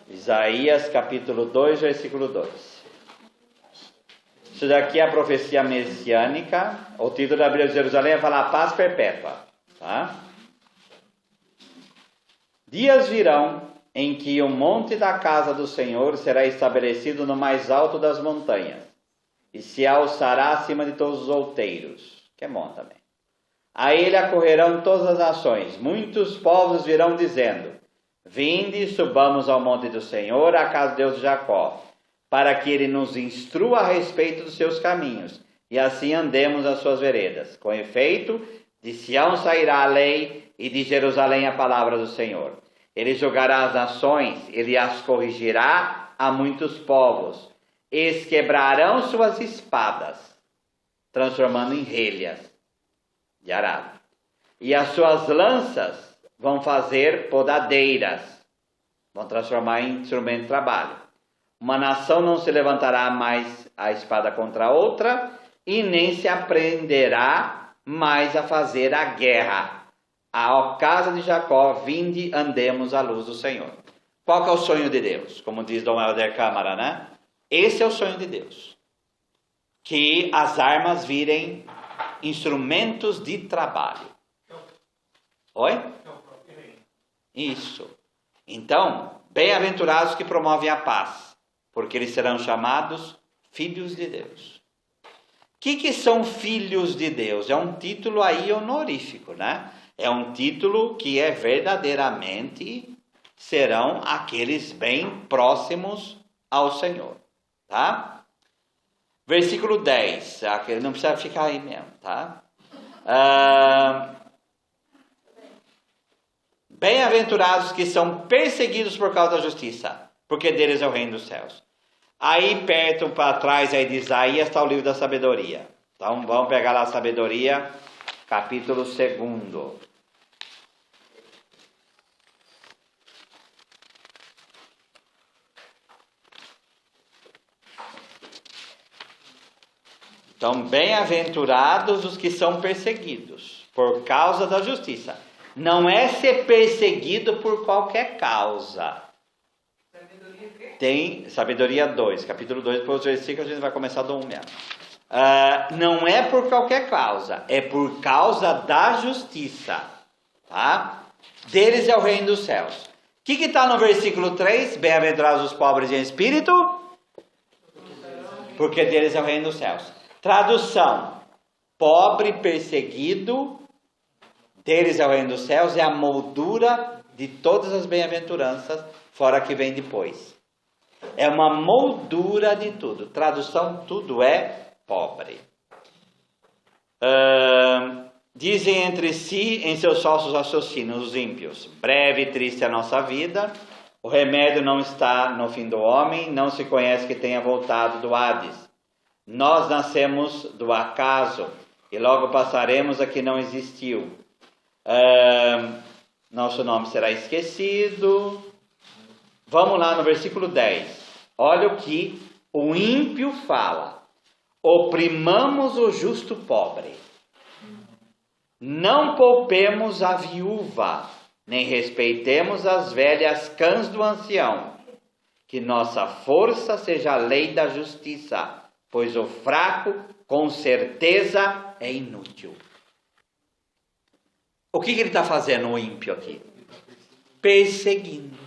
A: Isaías capítulo 2, versículo 2. Isso daqui é a profecia messiânica. O título da Bíblia de Jerusalém é falar paz perpétua, tá? Dias virão em que o monte da casa do Senhor será estabelecido no mais alto das montanhas e se alçará acima de todos os outeiros, que é bom também. A ele acorrerão todas as nações, muitos povos virão dizendo: vinde, subamos ao monte do Senhor, à casa de Deus de Jacó, para que ele nos instrua a respeito dos seus caminhos, e assim andemos as suas veredas. Com efeito, de Sião sairá a lei, e de Jerusalém a palavra do Senhor. Ele julgará as nações, ele as corrigirá a muitos povos. Eles quebrarão suas espadas, transformando em relhas de arado. E as suas lanças vão fazer podadeiras, vão transformar em instrumento de trabalho. Uma nação não se levantará mais a espada contra outra, e nem se aprenderá mais a fazer a guerra. A casa de Jacó, vinde, andemos à luz do Senhor. Qual que é o sonho de Deus? Como diz Dom Helder Câmara, né? Esse é o sonho de Deus. Que as armas virem instrumentos de trabalho. Oi? Isso. Então, bem-aventurados que promovem a paz, porque eles serão chamados filhos de Deus. O que são filhos de Deus? É um título aí honorífico, né? É um título que é verdadeiramente, serão aqueles bem próximos ao Senhor, tá? Versículo 10, não precisa ficar aí mesmo, tá? Bem-aventurados que são perseguidos por causa da justiça, porque deles é o reino dos céus. Aí perto, para trás aí de Isaías, está o livro da sabedoria. Então vamos pegar lá a sabedoria, capítulo 2. Então, bem-aventurados os que são perseguidos por causa da justiça. Não é ser perseguido por qualquer causa. Tem sabedoria 2, capítulo 2, depois do versículo a gente vai começar do 1 mesmo. Não é por qualquer causa, é por causa da justiça, tá? Deles é o reino dos céus. O que está no versículo 3? Bem-aventurados os pobres em espírito, porque deles é o reino dos céus. Tradução: pobre, perseguido, deles é o reino dos céus, é a moldura de todas as bem-aventuranças, fora que vem depois. É uma moldura de tudo. Tradução: tudo é pobre. Dizem entre si, em seus falsos raciocínios, os ímpios: breve e triste é a nossa vida, o remédio não está no fim do homem, não se conhece que tenha voltado do Hades. Nós nascemos do acaso e logo passaremos a que não existiu. Nosso nome será esquecido. Vamos lá no versículo 10. Olha o que o ímpio fala: oprimamos o justo pobre, não poupemos a viúva, nem respeitemos as velhas cãs do ancião. Que nossa força seja a lei da justiça, pois o fraco com certeza é inútil. O que ele está fazendo, o ímpio aqui? Perseguindo.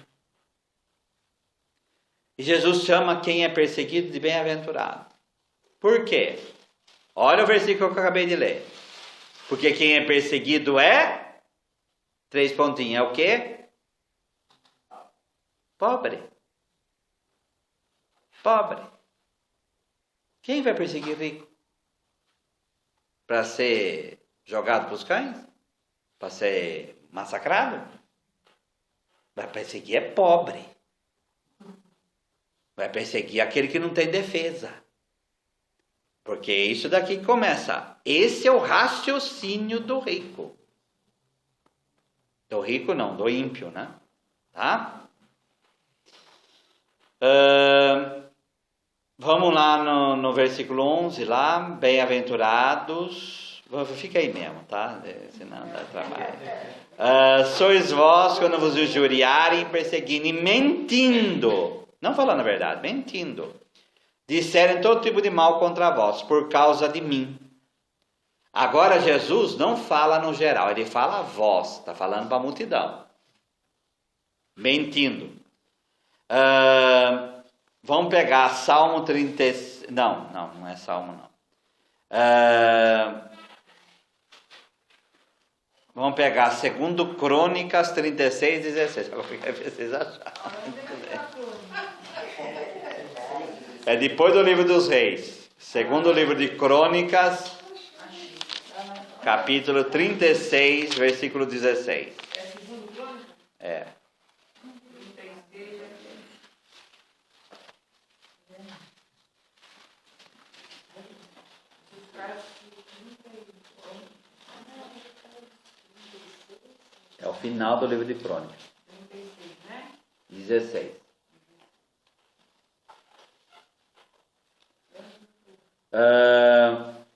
A: E Jesus chama quem é perseguido de bem-aventurado. Por quê? Olha o versículo que eu acabei de ler. Porque quem é perseguido é... 3 pontinhos. É o quê? Pobre. Pobre. Quem vai perseguir rico? para ser jogado para os cães? Para ser massacrado? Vai perseguir é pobre. Vai perseguir aquele que não tem defesa. Porque isso daqui começa. Esse é o raciocínio do rico. Do rico não, do ímpio, né? Tá? Vamos lá no versículo 11, lá. Bem-aventurados. Fica aí mesmo, tá? Senão dá trabalho. Sois vós quando vos injuriarem, perseguirem, mentindo. Não falando a verdade, mentindo. Disserem todo tipo de mal contra vós, por causa de mim. Agora Jesus não fala no geral, ele fala a vós, está falando para a multidão. Mentindo. Vamos pegar Salmo 36. Não é Salmo não. Vamos pegar 2 Crônicas 36, 16. Agora vocês acharam. É depois do livro dos reis. Segundo livro de Crônicas, capítulo 36, versículo 16.
B: É segundo Crônicas?
A: É.
B: 36.
A: É o final do livro de Crônicas.
B: 36, né?
A: 16.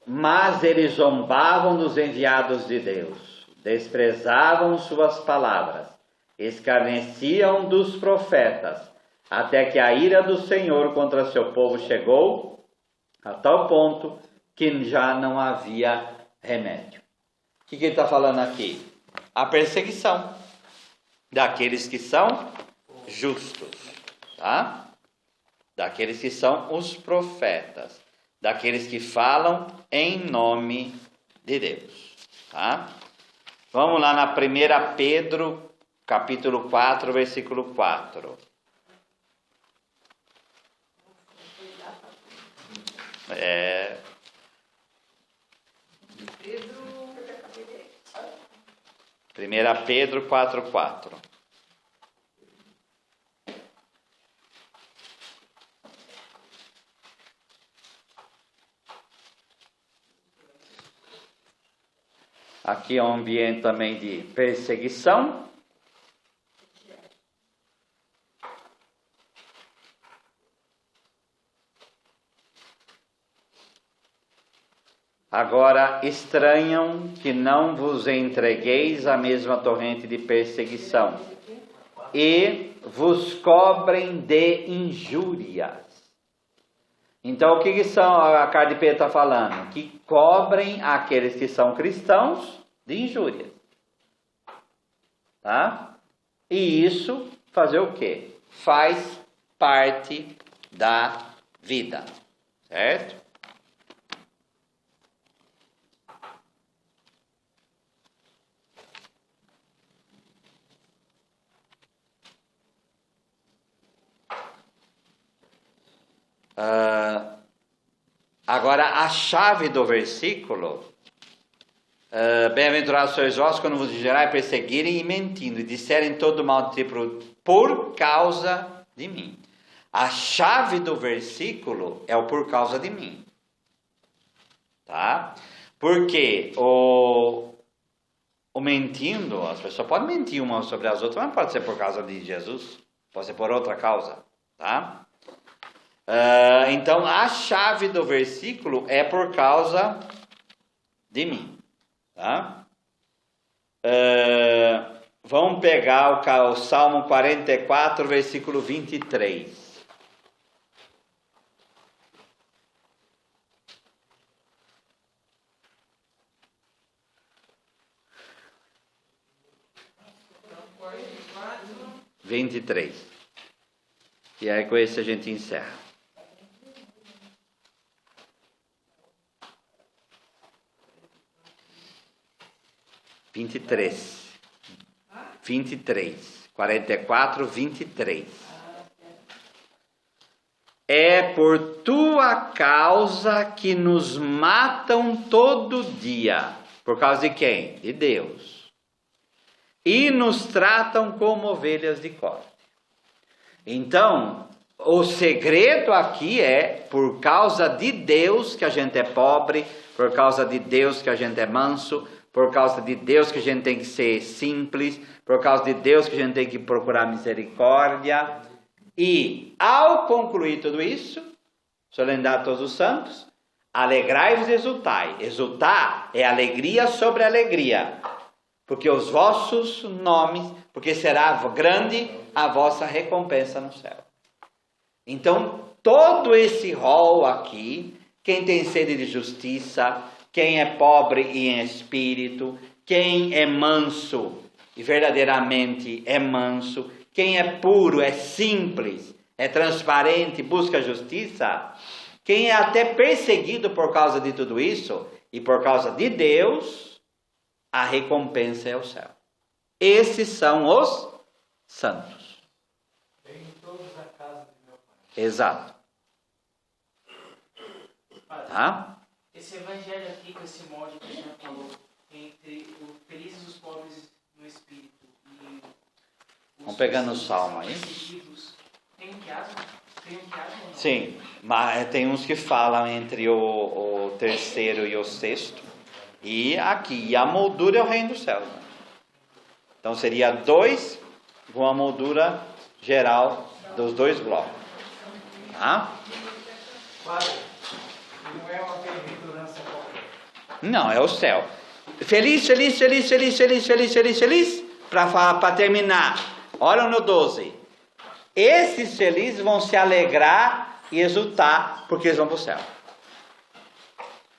A: Mas eles zombavam dos enviados de Deus, desprezavam suas palavras, escarneciam dos profetas, até que a ira do Senhor contra seu povo chegou a tal ponto que já não havia remédio. O que ele está falando aqui? A perseguição daqueles que são justos, tá? Daqueles que são os profetas, daqueles que falam em nome de Deus, tá? Vamos lá na 1 Pedro, capítulo 4, versículo 4.
B: Pedro.
A: 1 Pedro 4, 4. Aqui é um ambiente também de perseguição. Agora estranham que não vos entregueis à mesma torrente de perseguição e vos cobrem de injúrias. Então o que são, a carta de Pedro está falando? Que cobrem aqueles que são cristãos de injúrias. Tá? E isso fazer o quê? Faz parte da vida. Certo? Agora a chave do versículo, bem-aventurados sois vós quando vos injuriarem, perseguirem e mentindo, e disserem todo mal de tipo por causa de mim. A chave do versículo é o por causa de mim, tá? Porque o mentindo, as pessoas podem mentir umas sobre as outras, mas pode ser por causa de Jesus, pode ser por outra causa, tá? Então a chave do versículo é por causa de mim, tá? Vamos pegar o Salmo 44, versículo 23. E aí com esse a gente encerra. 23, 44, 23. é por tua causa que nos matam todo dia. Por causa de quem? De Deus. E nos tratam como ovelhas de corte. Então, o segredo aqui é por causa de Deus que a gente é pobre, por causa de Deus que a gente é manso, por causa de Deus que a gente tem que ser simples, por causa de Deus que a gente tem que procurar misericórdia. E ao concluir tudo isso, solenidade a todos os santos, alegrai-vos e exultai. Exultar é alegria sobre alegria, porque os vossos nomes, porque será grande a vossa recompensa no céu. Então, todo esse rol aqui, quem tem sede de justiça, quem é pobre e em espírito, quem é manso e verdadeiramente é manso, quem é puro, é simples, é transparente, busca justiça, quem é até perseguido por causa de tudo isso, e por causa de Deus, a recompensa é o céu. Esses são os santos.
E: Vem todos a casa de meu pai.
A: Exato. Tá?
C: Esse evangelho aqui, com esse molde que o senhor falou, entre o felizes os pobres no espírito e
A: Vamos pegando o salmo aí.
C: Tem um quiasmo?
A: Sim, mas tem uns que falam entre o terceiro e o sexto. E aqui, a moldura é o reino do céu. Né? Então seria 2 com a moldura geral dos 2 blocos. Tá?
E: Padre, não é uma bem-aventurança qualquer.
A: Não, é o céu. Feliz, feliz, feliz, feliz, feliz, feliz, feliz, feliz. Para terminar, olha no 12. Esses felizes vão se alegrar e exultar porque eles vão para o céu.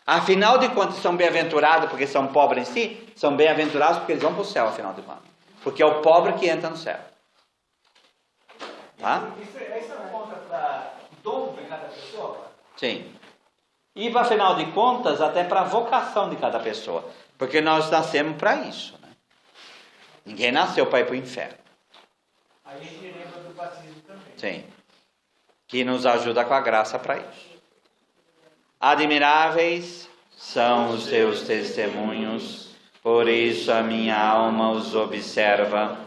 A: Afinal de contas, são bem-aventurados porque são pobres em si? São bem-aventurados porque eles vão para o céu, afinal de contas. Porque é o pobre que entra no céu. Tá?
E: Isso conta para dom de cada pessoa?
A: Sim. E, afinal de contas, até para a vocação de cada pessoa. Porque nós nascemos para isso. Né? Ninguém nasceu para ir para o inferno.
E: Aí a gente lembra do batismo também.
A: Sim. Que nos ajuda com a graça para isso. Admiráveis são os teus testemunhos, por isso a minha alma os observa.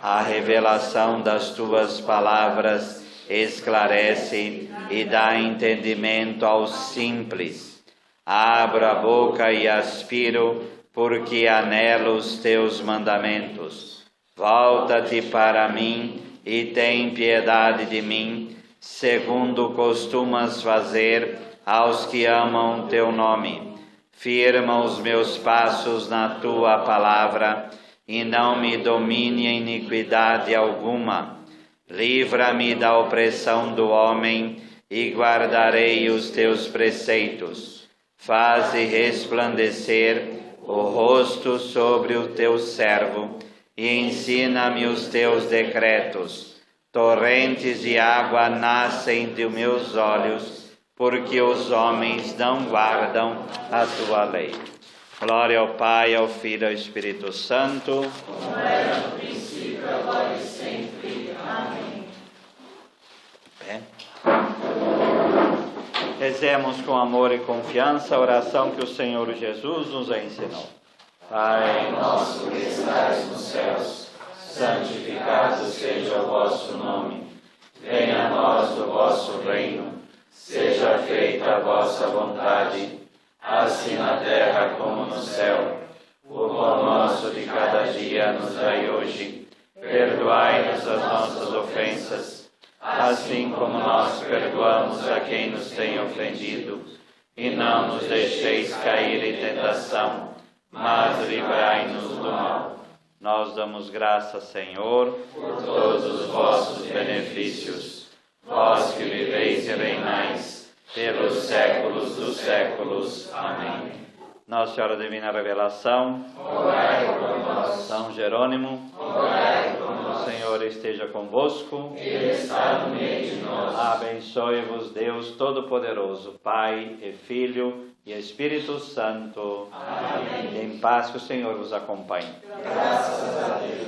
A: A revelação das tuas palavras esclarece e dá entendimento aos simples. Abro a boca e aspiro, porque anelo os teus mandamentos. Volta-te para mim e tem piedade de mim, segundo costumas fazer aos que amam teu nome. Firma os meus passos na tua palavra, e não me domine iniquidade alguma. Livra-me da opressão do homem, e guardarei os teus preceitos. Faze resplandecer o rosto sobre o teu servo, e ensina-me os teus decretos. Torrentes de água nascem de meus olhos, porque os homens não guardam a tua lei. Glória ao Pai, ao Filho e ao Espírito Santo.
C: Como era no princípio, agora e sempre. Amém.
A: Rezemos com amor e confiança a oração que o Senhor Jesus nos ensinou.
C: Pai nosso que estais nos céus, santificado seja o vosso nome. Venha a nós o vosso reino. Seja feita a vossa vontade, assim na terra como no céu. O pão nosso de cada dia nos dai hoje. Perdoai-nos as nossas ofensas, assim como nós perdoamos a quem nos tem ofendido. E não nos deixeis cair em tentação, mas livrai-nos do mal. Nós damos graças, Senhor, por todos os vossos benefícios. Vós que viveis e reinais pelos séculos dos séculos. Amém.
A: Nossa Senhora Divina Revelação,
C: Rogai por nós.
A: São Jerônimo,
C: Rogai por nós.
A: o Senhor esteja convosco.
C: Ele está no meio de nós.
A: Abençoe-vos Deus Todo-Poderoso, Pai e Filho e Espírito Santo.
C: Amém.
A: Em paz que o Senhor vos acompanhe.
C: Graças a Deus.